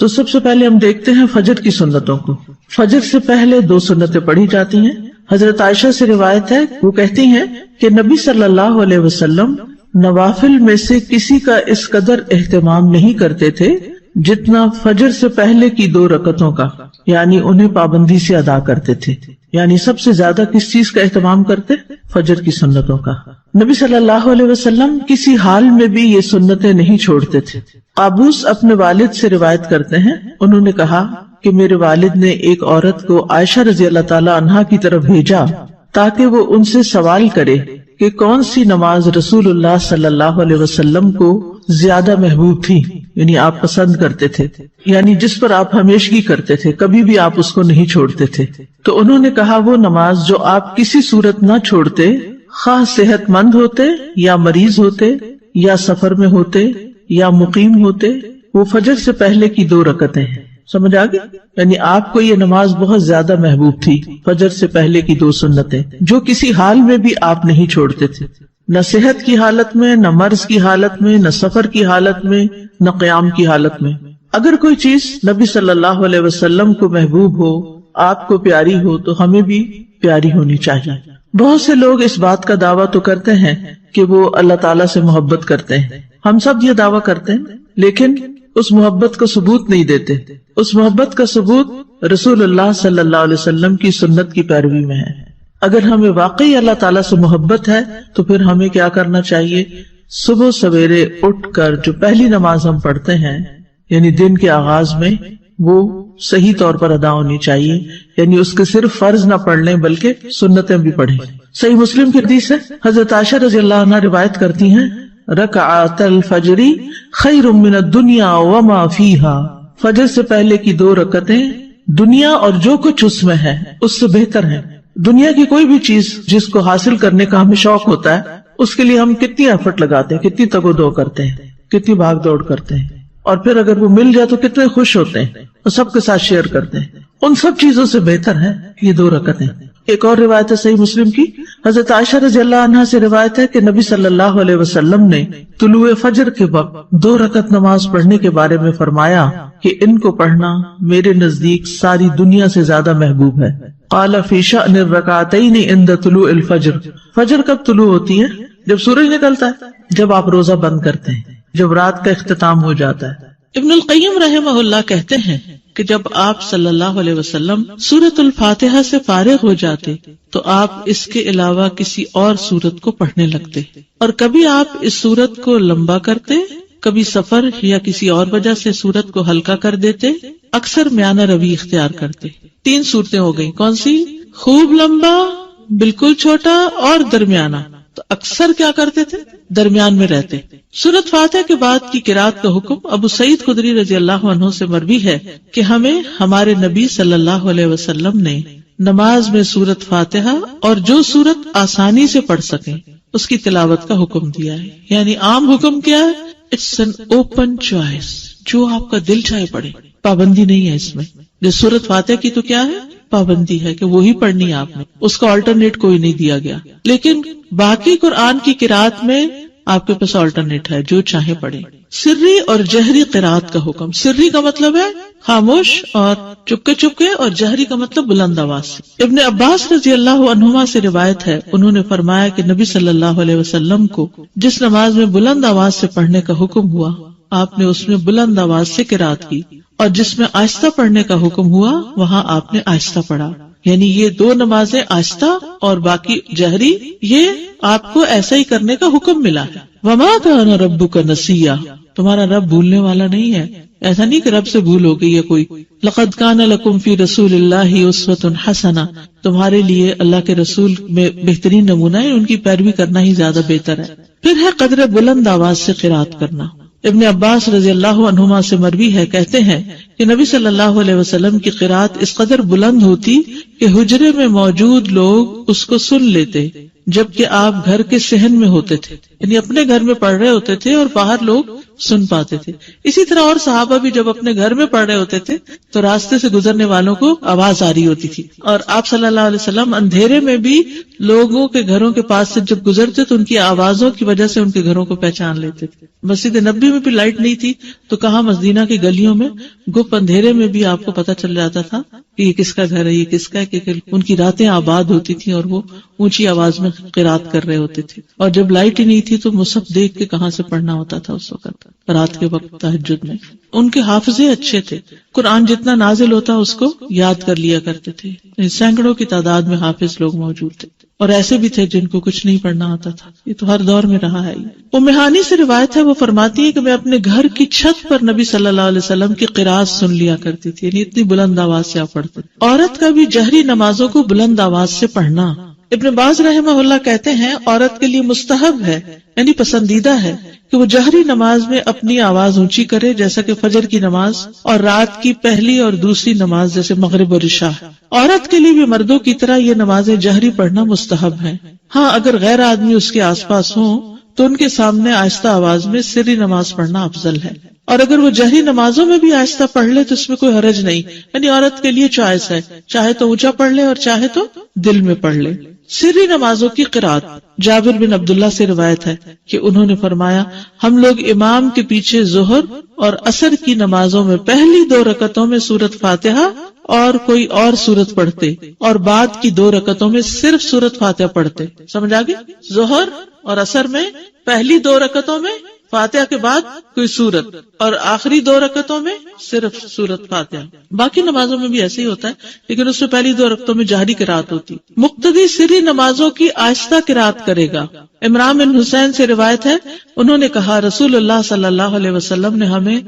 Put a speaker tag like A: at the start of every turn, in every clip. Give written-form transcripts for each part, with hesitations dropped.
A: تو سب سے پہلے ہم دیکھتے ہیں فجر کی سنتوں کو. فجر سے پہلے 2 سنتیں پڑھی جاتی ہیں. حضرت عائشہ سے روایت ہے، وہ کہتی ہیں کہ نبی صلی اللہ علیہ وسلم نوافل میں سے کسی کا اس قدر اہتمام نہیں کرتے تھے جتنا فجر سے پہلے کی 2 رکعتوں کا، یعنی انہیں پابندی سے ادا کرتے تھے. یعنی سب سے زیادہ کس چیز کا اہتمام کرتے؟ فجر کی سنتوں کا. نبی صلی اللہ علیہ وسلم کسی حال میں بھی یہ سنتیں نہیں چھوڑتے تھے. قابوس اپنے والد سے روایت کرتے ہیں، انہوں نے کہا کہ میرے والد نے ایک عورت کو عائشہ رضی اللہ تعالی عنہا کی طرف بھیجا تاکہ وہ ان سے سوال کرے کہ کون سی نماز رسول اللہ صلی اللہ علیہ وسلم کو زیادہ محبوب تھی، یعنی آپ پسند کرتے تھے، یعنی جس پر آپ ہمیشگی کرتے تھے، کبھی بھی آپ اس کو نہیں چھوڑتے تھے. تو انہوں نے کہا وہ نماز جو آپ کسی صورت نہ چھوڑتے، خواہ صحت مند ہوتے یا مریض ہوتے یا سفر میں ہوتے یا مقیم ہوتے، وہ فجر سے پہلے کی 2 رکعتیں ہیں. سمجھ آگئی؟ یعنی آپ کو یہ نماز بہت زیادہ محبوب تھی، فجر سے پہلے کی 2 سنتیں جو کسی حال میں بھی آپ نہیں چھوڑتے تھے، نہ صحت کی حالت میں، نہ مرض کی حالت میں، نہ سفر کی حالت میں، نہ قیام کی حالت میں. اگر کوئی چیز نبی صلی اللہ علیہ وسلم کو محبوب ہو، آپ کو پیاری ہو، تو ہمیں بھی پیاری ہونی چاہیے. بہت سے لوگ اس بات کا دعویٰ تو کرتے ہیں کہ وہ اللہ تعالیٰ سے محبت کرتے ہیں. ہم سب یہ دعویٰ کرتے ہیں، لیکن اس محبت کا ثبوت نہیں دیتے. اس محبت کا ثبوت رسول اللہ صلی اللہ علیہ وسلم کی سنت کی پیروی میں ہے. اگر ہمیں واقعی اللہ تعالیٰ سے محبت ہے تو پھر ہمیں کیا کرنا چاہیے؟ صبح سویرے اٹھ کر جو پہلی نماز ہم پڑھتے ہیں، یعنی دن کے آغاز میں، وہ صحیح طور پر ادا ہونی چاہیے. یعنی اس کے صرف فرض نہ پڑھ لیں بلکہ سنتیں بھی پڑھیں. صحیح مسلم کی حدیث ہے، حضرت عائشہ رضی اللہ عنہا روایت کرتی ہیں، رکعت الفجر خیر من الدنیا وما فیہا، فجر سے پہلے کی 2 رکعتیں دنیا اور جو کچھ اس میں ہے اس سے بہتر ہیں. دنیا کی کوئی بھی چیز جس کو حاصل کرنے کا ہمیں شوق ہوتا ہے، اس کے لیے ہم کتنی ایفرٹ لگاتے ہیں، کتنی تگ و دو کرتے ہیں، کتنی بھاگ دوڑ کرتے ہیں، اور پھر اگر وہ مل جائے تو کتنے خوش ہوتے ہیں اور سب کے ساتھ شیئر کرتے ہیں. ان سب چیزوں سے بہتر ہے یہ 2 رکعتیں. ایک اور روایت ہے صحیح مسلم کی، حضرت عائشہ رضی اللہ عنہا سے روایت ہے کہ نبی صلی اللہ علیہ وسلم نے طلوع فجر کے وقت 2 رکعت نماز پڑھنے کے بارے میں فرمایا کہ ان کو پڑھنا میرے نزدیک ساری دنیا سے زیادہ محبوب ہے. قال فی شأن الرکعتین عند طلوع الفجر، فجر کب طلوع ہوتی ہے؟ جب سورج نکلتا ہے، جب آپ روزہ بند کرتے ہیں، جب رات کا اختتام ہو جاتا ہے. ابن القیم رحمہ اللہ کہتے ہیں کہ جب آپ صلی اللہ علیہ وسلم سورۃ الفاتحہ سے فارغ ہو جاتے تو آپ اس کے علاوہ کسی اور سورت کو پڑھنے لگتے، اور کبھی آپ اس سورت کو لمبا کرتے، کبھی سفر یا کسی اور وجہ سے سورت کو ہلکا کر دیتے، اکثر میانہ روی اختیار کرتے. 3 صورتیں ہو گئی، کون سی؟ خوب لمبا، بالکل چھوٹا اور درمیانہ. تو اکثر کیا کرتے تھے؟ درمیان میں رہتے. سورۃ فاتحہ کے بعد کی قرات کا حکم ابو سعید خدری رضی اللہ عنہ سے مروی ہے کہ ہمیں ہمارے نبی صلی اللہ علیہ وسلم نے نماز میں سورۃ فاتحہ اور جو سورت آسانی سے پڑھ سکیں اس کی تلاوت کا حکم دیا ہے. یعنی عام حکم کیا ہے؟ اٹس این اوپن چوائس، جو آپ کا دل چاہے پڑھے، پابندی نہیں ہے اس میں. جو سورۃ فاتحہ کی تو کیا ہے؟ پابندی ہے کہ وہی پڑھنی ہے آپ نے، اس کا آلٹرنیٹ کوئی نہیں دیا گیا. لیکن باقی قرآن کی قرات میں آپ کے پاس آلٹرنیٹ ہے، جو چاہے پڑھے. سری اور جہری قرات کا حکم. سری کا مطلب ہے خاموش اور چپکے چپکے، اور جہری کا مطلب بلند آواز سے. ابن عباس رضی اللہ عنہما سے روایت ہے، انہوں نے فرمایا کہ نبی صلی اللہ علیہ وسلم کو جس نماز میں بلند آواز سے پڑھنے کا حکم ہوا آپ نے اس میں بلند آواز سے قرات کی، اور جس میں آہستہ پڑھنے کا حکم ہوا وہاں آپ نے آہستہ پڑھا. یعنی یہ 2 نمازیں آہستہ اور باقی جہری، یہ آپ کو ایسا ہی کرنے کا حکم ملا ہے. وما کان ربک نسیا، تمہارا رب بھولنے والا نہیں ہے. ایسا نہیں کہ رب سے بھول ہو گئی ہے کوئی. لقد کان لکم فی رسول اللہ اسوۃ حسنہ، تمہارے لیے اللہ کے رسول میں بہترین نمونہ ہے، ان کی پیروی کرنا ہی زیادہ بہتر ہے. پھر ہے قدر بلند آواز سے قرات کرنا. ابن عباس رضی اللہ عنہما سے مروی ہے، کہتے ہیں کہ نبی صلی اللہ علیہ وسلم کی قرات اس قدر بلند ہوتی کہ حجرے میں موجود لوگ اس کو سن لیتے، جبکہ آپ گھر کے صحن میں ہوتے تھے. یعنی اپنے گھر میں پڑھ رہے ہوتے تھے اور باہر لوگ سن پاتے تھے. اسی طرح اور صحابہ بھی جب اپنے گھر میں پڑھ رہے ہوتے تھے تو راستے سے گزرنے والوں کو آواز آ رہی ہوتی تھی, اور آپ صلی اللہ علیہ وسلم اندھیرے میں بھی لوگوں کے گھروں کے پاس سے جب گزرتے تو ان کی آوازوں کی وجہ سے ان کے گھروں کو پہچان لیتے تھے. مسجد نبوی میں بھی لائٹ نہیں تھی تو کہاں مدینہ کی گلیوں میں گپ اندھیرے میں بھی آپ کو پتہ چل جاتا تھا کہ یہ کس کا گھر ہے, یہ کس کا ہے, کہ ان کی راتیں آباد ہوتی تھی اور وہ اونچی آواز میں قرات کر رہے ہوتے تھے. اور جب لائٹ ہی نہیں تھی تو مصحف دیکھ کے کہاں سے پڑھنا ہوتا تھا اس وقت رات کے وقت تہجد میں. ان کے حافظے اچھے تھے, قرآن جتنا نازل ہوتا اس کو یاد کر لیا کرتے تھے. سینکڑوں کی تعداد میں حافظ لوگ موجود تھے, اور ایسے بھی تھے جن کو کچھ نہیں پڑھنا آتا تھا. یہ تو ہر دور میں رہا ہے. ام ہانی سے روایت ہے, وہ فرماتی ہے کہ میں اپنے گھر کی چھت پر نبی صلی اللہ علیہ وسلم کی قرات سن لیا کرتی تھی, یعنی اتنی بلند آواز سے آپ پڑھتے. عورت کا بھی جہری نمازوں کو بلند آواز سے پڑھنا. ابن باز رحمہ اللہ کہتے ہیں عورت کے لیے مستحب ہے, یعنی پسندیدہ ہے کہ وہ جہری نماز میں اپنی آواز اونچی کرے, جیسا کہ فجر کی نماز اور رات کی پہلی اور دوسری نماز جیسے مغرب اور عشاء. عورت کے لیے بھی مردوں کی طرح یہ نمازیں جہری پڑھنا مستحب ہیں. ہاں اگر غیر آدمی اس کے آس پاس ہوں تو ان کے سامنے آہستہ آواز میں سری نماز پڑھنا افضل ہے, اور اگر وہ جہری نمازوں میں بھی آہستہ پڑھ لے تو اس میں کوئی حرج نہیں, یعنی عورت کے لیے چوائس ہے, چاہے تو اونچا پڑھ لے اور چاہے تو دل میں پڑھ لے. سری نمازوں کی قرات. جابر بن عبداللہ سے روایت ہے کہ انہوں نے فرمایا ہم لوگ امام کے پیچھے ظہر اور عصر کی نمازوں میں پہلی 2 رکعتوں میں سورۃ فاتحہ اور کوئی اور سورت پڑھتے, اور بعد کی 2 رکعتوں میں صرف سورۃ فاتحہ پڑھتے. سمجھ آگے؟ ظہر اور عصر میں پہلی 2 رکعتوں میں فاتحہ کے بعد کوئی سورت, اور آخری 2 رکعتوں میں صرف سورت فاتحہ. باقی نمازوں میں بھی ایسے ہی ہوتا ہے, لیکن اس میں پہلی 2 رکعتوں میں جہری قرات ہوتی. مقتدی سری نمازوں کی آہستہ قرات کرے گا. عمران بن حسین سے روایت ہے, انہوں نے کہا رسول اللہ صلی اللہ علیہ وسلم نے ہمیں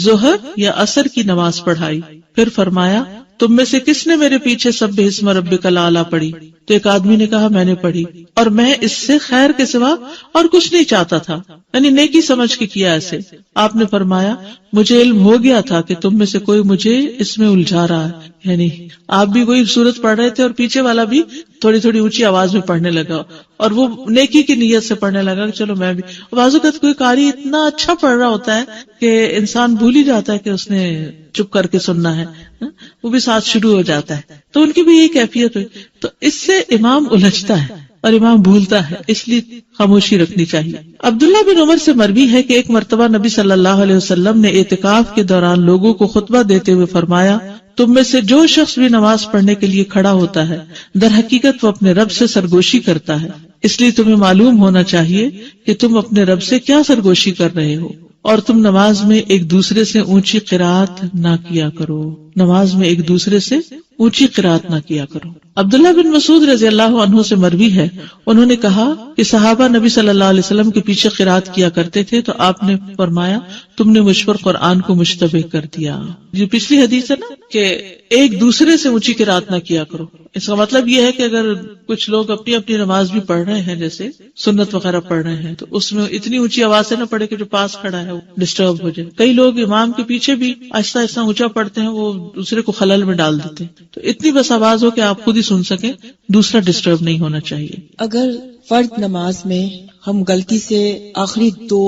A: ظہر یا عصر کی نماز پڑھائی, پھر فرمایا تم میں سے کس نے میرے پیچھے سبح اسم ربک الاعلی پڑھی؟ تو ایک آدمی نے کہا میں نے پڑھی, اور میں اس سے خیر کے سوا اور کچھ نہیں چاہتا تھا, یعنی نیکی سمجھ کے کیا ایسے. آپ نے فرمایا مجھے علم ہو گیا تھا کہ تم میں سے کوئی مجھے اس میں الجھا رہا ہے, یعنی آپ بھی وہی سورت پڑھ رہے تھے اور پیچھے والا بھی تھوڑی تھوڑی اونچی آواز میں پڑھنے لگا, اور وہ نیکی کی نیت سے پڑھنے لگا کہ چلو میں بھی. بعض اوقات کوئی قاری اتنا اچھا پڑھ رہا ہوتا ہے کہ انسان بھول ہی جاتا ہے کہ اس نے چپ کر کے سننا ہے, وہ بھی ساتھ شروع ہو جاتا ہے. تو ان کی بھی یہی کیفیت ہوئی, تو اس سے امام الجھتا ہے اور امام بھولتا ہے, اس لیے خاموشی رکھنی چاہیے. عبداللہ بن عمر سے مروی ہے کہ ایک مرتبہ نبی صلی اللہ علیہ وسلم نے اعتکاف کے دوران لوگوں کو خطبہ دیتے ہوئے فرمایا تم میں سے جو شخص بھی نماز پڑھنے کے لیے کھڑا ہوتا ہے در حقیقت وہ اپنے رب سے سرگوشی کرتا ہے, اس لیے تمہیں معلوم ہونا چاہیے کہ تم اپنے رب سے کیا سرگوشی کر رہے ہو, اور تم نماز میں ایک دوسرے سے اونچی قرات نہ کیا کرو. نماز میں ایک دوسرے سے اونچی قرات نہ کیا کرو. عبداللہ بن مسعود رضی اللہ عنہ سے مروی ہے, انہوں نے کہا کہ صحابہ نبی صلی اللہ علیہ وسلم کے پیچھے قرات کیا کرتے تھے تو آپ نے فرمایا تم نے مجھ پر قرآن کو مشتبہ کر دیا. یہ پچھلی حدیث ہے نا کہ ایک دوسرے سے اونچی قرات نہ کیا کرو. اس کا مطلب یہ ہے کہ اگر کچھ لوگ اپنی اپنی نماز بھی پڑھ رہے ہیں, جیسے سنت وغیرہ پڑھ رہے ہیں, تو اس میں اتنی اونچی آواز سے نہ پڑھے کہ جو پاس کھڑا ہے وہ ڈسٹرب ہو جائے. کئی لوگ امام کے پیچھے بھی آہستہ آہستہ اونچا پڑھتے ہیں, وہ دوسرے کو خلل میں ڈال دیتے ہیں. تو اتنی بس آواز ہو کہ آپ خود ہی سن سکیں, دوسرا ڈسٹرب نہیں ہونا چاہیے.
B: اگر فرض نماز میں ہم غلطی سے آخری 2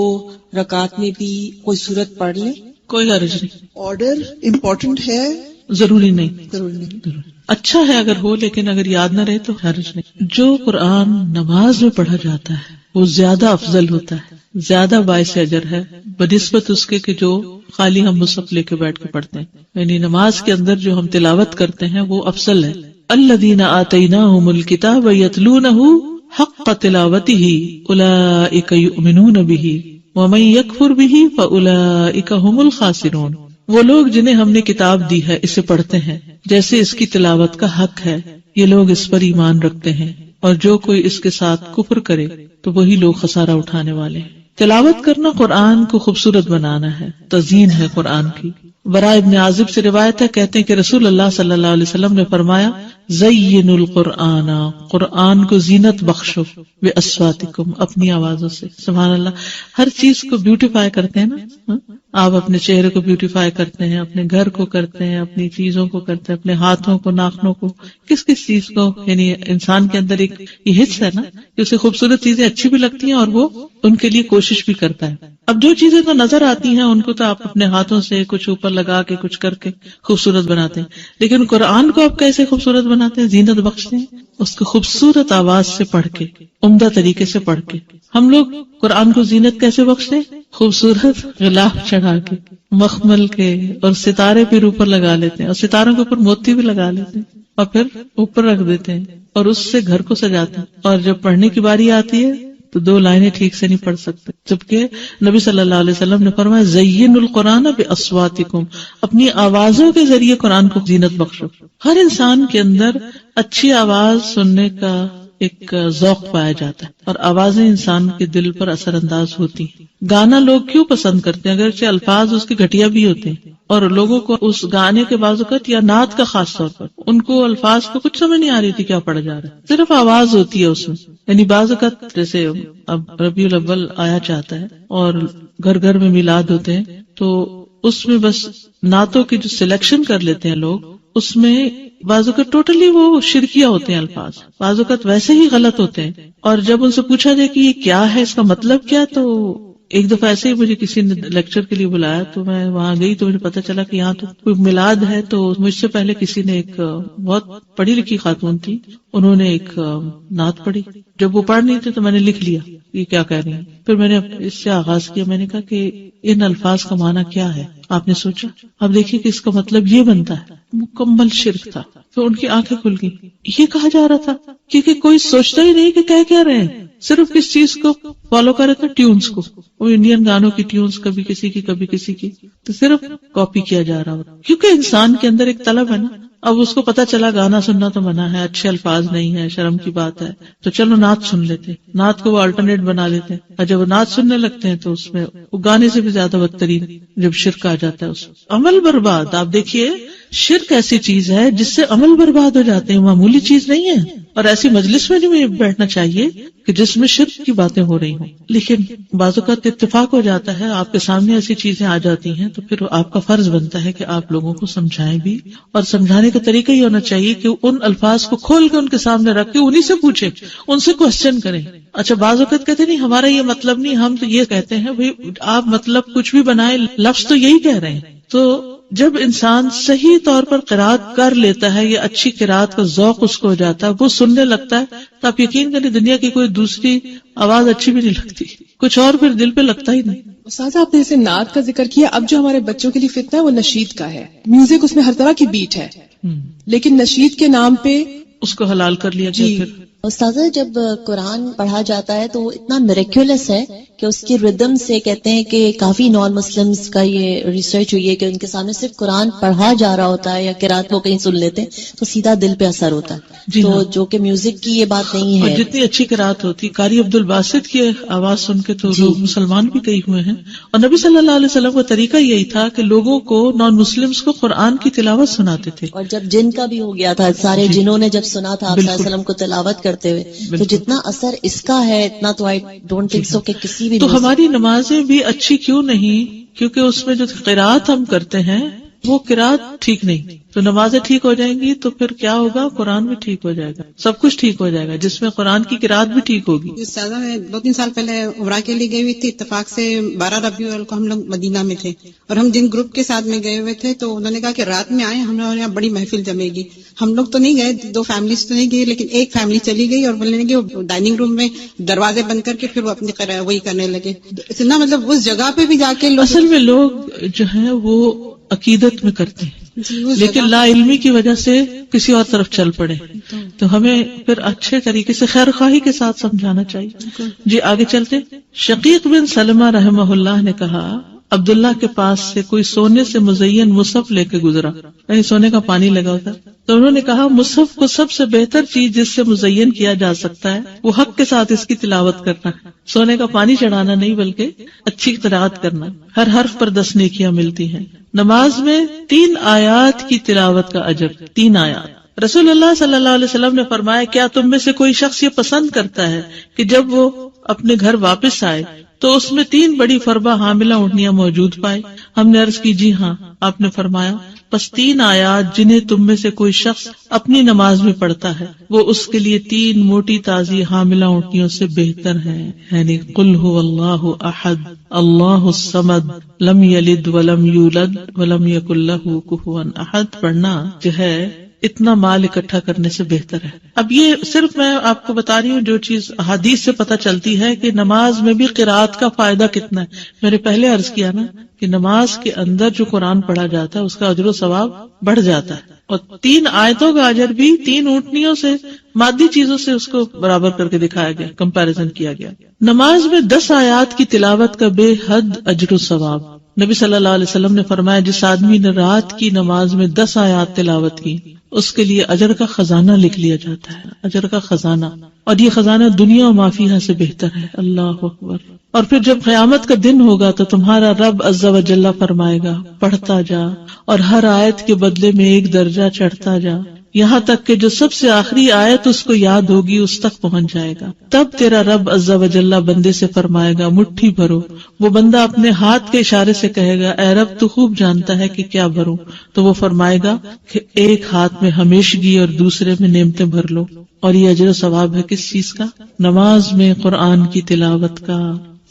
B: رکعت میں بھی کوئی سورت پڑھ لیں,
A: کوئی حرج نہیں.
C: آرڈر امپورٹنٹ ہے,
A: ضروری نہیں. اچھا ہے اگر ہو, لیکن اگر یاد نہ رہے تو حرج نہیں. جو قرآن نماز میں پڑھا جاتا ہے وہ زیادہ افضل ہوتا ہے, زیادہ باعث اجر ہے بنسبت اس کے کہ جو خالی ہم مصحف لے کے بیٹھ کے پڑھتے ہیں. یعنی نماز کے اندر جو ہم تلاوت کرتے ہیں وہ افضل ہے. الذین آتیناہم الکتاب یتلونہ حق تلاوتہ اولئک یؤمنون بہ ومن یکفر بہ فاولئک ھم الخاسرون. وہ لوگ جنہیں ہم نے کتاب دی ہے اسے پڑھتے ہیں جیسے اس کی تلاوت کا حق ہے, یہ لوگ اس پر ایمان رکھتے ہیں, اور جو کوئی اس کے ساتھ کفر کرے تو وہی لوگ خسارہ اٹھانے والے ہیں. تلاوت کرنا قرآن کو خوبصورت بنانا ہے, تزیین ہے قرآن کی. براء ابن عازب سے روایت ہے, کہتے ہیں کہ رسول اللہ صلی اللہ علیہ وسلم نے فرمایا زینوا القرآن, قرآن کو زینت بخشو باصواتکم, اپنی آوازوں سے. سبحان اللہ, ہر چیز کو بیوٹیفائی کرتے ہیں نا, آپ اپنے چہرے کو بیوٹیفائی کرتے ہیں، اپنے گھر کو کرتے ہیں، اپنی چیزوں کو کرتے ہیں، اپنے ہاتھوں کو، ناخنوں کو، کس کس چیز کو، یعنی انسان کے اندر ایک یہ حص ہے نا کہ اسے خوبصورت چیزیں اچھی بھی لگتی ہیں اور وہ ان کے لیے کوشش بھی کرتا ہے. اب جو چیزیں تو نظر آتی ہیں ان کو تو آپ اپنے ہاتھوں سے کچھ اوپر لگا کے کچھ کر کے خوبصورت بناتے ہیں، لیکن قرآن کو آپ کیسے خوبصورت بناتے ہیں، زینت بخشتے ہیں اس کو خوبصورت آواز سے پڑھ کے، عمدہ طریقے سے پڑھ کے. ہم لوگ قرآن کو زینت کیسے بخشتے ہیں؟ خوبصورت غلاف چڑھا کے، مخمل کے، اور ستارے پھر اوپر لگا لیتے ہیں، اور ستاروں کے اوپر موتی بھی لگا لیتے ہیں اور پھر اوپر رکھ دیتے ہیں اور اس سے گھر کو سجاتے ہیں. اور جب پڑھنے کی باری آتی ہے تو 2 لائنیں ٹھیک سے نہیں پڑھ سکتے، جبکہ نبی صلی اللہ علیہ وسلم نے فرمایا زین القرآن باصواتکم، اپنی آوازوں کے ذریعے قرآن کو زینت بخشو. ہر انسان کے اندر اچھی آواز سننے کا ایک ذوق پایا جاتا ہے اور آوازیں انسان کے دل پر اثر انداز ہوتی ہیں. گانا لوگ کیوں پسند کرتے ہیں اگرچہ الفاظ اس کے گھٹیا بھی ہوتے ہیں، اور لوگوں کو اس گانے کے بعض اوقات یا نعت کا خاص طور پر ان کو الفاظ کو کچھ سمجھ نہیں آ رہی تھی کیا پڑھا جا رہا ہے، صرف آواز ہوتی ہے اس میں. یعنی بعض اوقات جیسے اب ربیع الاول آیا چاہتا ہے اور گھر گھر میں میلاد ہوتے ہیں تو اس میں بس نعتوں کی جو سلیکشن کر لیتے ہیں لوگ، اس میں بعض اوقات ٹوٹلی وہ شرکیہ ہوتے ہیں الفاظ، بعض اوقات ویسے ہی غلط ہوتے ہیں. اور جب ان سے پوچھا جائے کہ یہ کیا ہے، اس کا مطلب کیا، تو ایک دفعہ ایسے ہی مجھے کسی نے لیکچر کے لیے بلایا تو میں وہاں گئی تو مجھے پتا چلا کہ یہاں تو کوئی میلاد ہے. تو مجھ سے پہلے کسی نے، ایک بہت پڑھی لکھی خاتون تھی، انہوں نے ایک نعت پڑھی. جب وہ پڑھ نہیں تھے تو میں نے لکھ لیا یہ کیا کہہ رہی ہیں. پھر میں نے اس سے آغاز کیا، میں نے کہا کہ ان الفاظ کا معنی کیا ہے. آپ نے سوچا، اب دیکھیے کہ اس کا مطلب یہ بنتا ہے. مکمل شرک تھا. تو ان کی آنکھیں کھل گئی. یہ کہا جا رہا تھا کیونکہ کوئی سوچتا ہی نہیں کہ کہہ رہے ہیں، صرف کس چیز کو فالو کر رہے تھے، ٹیونز کو. وہ انڈین گانوں کی ٹیونز، کبھی کسی کی کبھی کسی کی، تو صرف کاپی کیا جا رہا ہوتا. کیونکہ انسان کے اندر ایک طلب ہے نا. اب اس کو پتا چلا گانا سننا تو منع ہے، اچھے الفاظ نہیں ہے، شرم کی بات ہے، تو چلو نعت سن لیتے ہیں. نعت کو وہ الٹرنیٹ بنا لیتے ہیں، اور جب وہ نعت سننے لگتے ہیں تو اس میں وہ گانے سے بھی زیادہ بدترین جب شرک آ جاتا ہے اس میں. عمل برباد. آپ دیکھیے شرک ایسی چیز ہے جس سے عمل برباد ہو جاتے ہیں، معمولی چیز نہیں ہے. اور ایسی مجلس میں نہیں بیٹھنا چاہیے کہ جس میں شرک کی باتیں ہو رہی ہوں. لیکن بعض اوقات اتفاق ہو جاتا ہے، آپ کے سامنے ایسی چیزیں آ جاتی ہیں تو پھر آپ کا فرض بنتا ہے کہ آپ لوگوں کو سمجھائیں بھی. اور سمجھانے کا طریقہ یہ ہونا چاہیے کہ ان الفاظ کو کھول کے ان کے سامنے رکھ کے انہیں سے پوچھیں، ان سے کوسچن کریں. اچھا بعض اوقات کہتے نہیں ہمارا یہ مطلب نہیں، ہم تو یہ کہتے ہیں. بھئی آپ مطلب کچھ بھی بنائے، لفظ تو یہی کہہ رہے ہیں. تو جب انسان صحیح طور پر قرات کر لیتا ہے یا اچھی قرات کا ذوق اس کو ہو جاتا ہے، وہ سننے لگتا ہے، تو آپ یقین کریں دنیا کی کوئی دوسری آواز اچھی بھی نہیں لگتی، کچھ اور پھر دل پہ لگتا ہی نہیں.
B: استاذہ آپ نے جیسے نعت کا ذکر کیا، اب جو ہمارے بچوں کے لیے فتنہ ہے وہ نشید کا ہے. میوزک اس میں ہر طرح کی بیٹ ہے، لیکن نشید کے نام پہ
A: اس کو حلال کر لیا گیا. پھر
D: استاذہ جب قرآن پڑھا جاتا ہے تو وہ اتنا میریکولس ہے کہ اس کی ردم سے کہتے ہیں کہ کافی نان مسلمز کا یہ ریسرچ ہوئی ہے کہ ان کے سامنے صرف قرآن پڑھا جا رہا ہوتا ہے یا قرات وہ کہیں سن لیتے ہیں تو سیدھا دل پہ اثر ہوتا ہے. تو جو کہ میوزک کی یہ بات نہیں ہے.
A: اور جتنی اچھی قرات ہوتی، قاری عبد الباسط کی آواز سن کے تو لوگ مسلمان بھی کئی ہوئے ہیں. اور نبی صلی اللہ علیہ وسلم کا طریقہ یہی تھا کہ لوگوں کو، نان مسلمز کو قرآن کی تلاوت سناتے تھے.
D: اور جب جن کا بھی ہو گیا تھا، سارے جنہوں نے جب سنا تھا آپ صلی اللہ علیہ وسلم کو تلاوت کرتے ہوئے، تو جتنا اثر اس کا ہے اتنا تو آئی ڈونٹ تھنک سو کہ کسی بھی.
A: تو ہماری نمازیں بھی اچھی کیوں نہیں؟ کیونکہ اس میں جو قرات ہم کرتے ہیں وہ قرات ٹھیک نہیں. تو نمازیں ٹھیک ہو جائیں گی تو پھر کیا ہوگا؟ قرآن بھی ٹھیک ہو جائے گا، سب کچھ ٹھیک ہو جائے گا، جس میں قرآن کی قرات بھی ٹھیک ہوگی.
E: استاذہ میں 2-3 سال پہلے عمرہ کے لیے گئی ہوئی تھی. اتفاق سے 12 ربیع الاول کو ہم لوگ مدینہ میں تھے، اور ہم جن گروپ کے ساتھ میں گئے ہوئے تھے تو انہوں نے کہا کہ رات میں آئے، ہمارے یہاں بڑی محفل جمے گی. ہم لوگ تو نہیں گئے، 2 فیملیز تو نہیں گئی، لیکن ایک فیملی چلی گئی اور بولنے لگے وہ ڈائننگ روم میں دروازے بند کر کے پھر وہ اپنی وہی کرنے لگے. اتنا مطلب اس جگہ پہ بھی جا کے
A: اصل میں لوگ جو ہیں وہ عقیدت میں کرتے ہیں، لیکن لا علمی کی وجہ سے کسی اور طرف چل پڑے. تو ہمیں پھر اچھے طریقے سے خیر خواہی کے ساتھ سمجھانا چاہیے. جی آگے چلتے. شقیق بن سلمہ رحمہ اللہ نے کہا عبداللہ کے پاس سے کوئی سونے سے مزین مصحف لے کے گزرا، یعنی سونے کا پانی لگا ہوتا. تو انہوں نے کہا مصحف کو سب سے بہتر چیز جس سے مزین کیا جا سکتا ہے وہ حق کے ساتھ اس کی تلاوت کرنا ہے. سونے کا پانی چڑھانا نہیں بلکہ اچھی قرات کرنا. ہر حرف پر 10 نیکیاں ملتی ہیں. نماز میں 3 آیات کی تلاوت کا اجر. 3 آیات. رسول اللہ صلی اللہ علیہ وسلم نے فرمایا کیا تم میں سے کوئی شخص یہ پسند کرتا ہے کہ جب وہ اپنے گھر واپس آئے تو اس میں 3 بڑی فربہ حاملہ اونٹنیاں موجود پائے؟ ہم نے عرض کی جی ہاں. آپ نے فرمایا پس 3 آیات جنہیں تم میں سے کوئی شخص اپنی نماز میں پڑھتا ہے وہ اس کے لیے 3 موٹی تازی حاملہ اونٹنیوں سے بہتر ہیں. یعنی قل هو اللہ احد اللہ الصمد لم یلد ولم یولد ولم یکن لہ کفوا احد پڑھنا جو ہے اتنا مال اکٹھا کرنے سے بہتر ہے. اب یہ صرف میں آپ کو بتا رہی ہوں جو چیز احادیث سے پتہ چلتی ہے کہ نماز میں بھی قرات کا فائدہ کتنا ہے. میں نے پہلے عرض کیا نا کہ نماز کے اندر جو قرآن پڑھا جاتا ہے اس کا اجر و ثواب بڑھ جاتا ہے، اور 3 آیتوں کا اجر بھی 3 اونٹنیوں سے مادی چیزوں سے اس کو برابر کر کے دکھایا گیا، کمپیریزن کیا گیا. نماز میں 10 آیات کی تلاوت کا بے حد اجر و ثواب. نبی صلی اللہ علیہ وسلم نے فرمایا جس آدمی نے رات کی نماز میں 10 آیات تلاوت کی اس کے لیے اجر کا خزانہ لکھ لیا جاتا ہے، اجر کا خزانہ، اور یہ خزانہ دنیا و ما فیہا سے بہتر ہے. اللہ اکبر. اور پھر جب قیامت کا دن ہوگا تو تمہارا رب عز و جل فرمائے گا پڑھتا جا اور ہر آیت کے بدلے میں 1 درجہ چڑھتا جا، یہاں تک کہ جو سب سے آخری آیت اس کو یاد ہوگی اس تک پہنچ جائے گا. تب تیرا رب عز و جل بندے سے فرمائے گا مٹھی بھرو. وہ بندہ اپنے ہاتھ کے اشارے سے کہے گا اے رب تو خوب جانتا ہے کہ کیا بھروں. تو وہ فرمائے گا کہ ایک ہاتھ میں ہمیشگی اور دوسرے میں نعمتیں بھر لو. اور یہ اجر و ثواب ہے کس چیز کا؟ نماز میں قرآن کی تلاوت کا.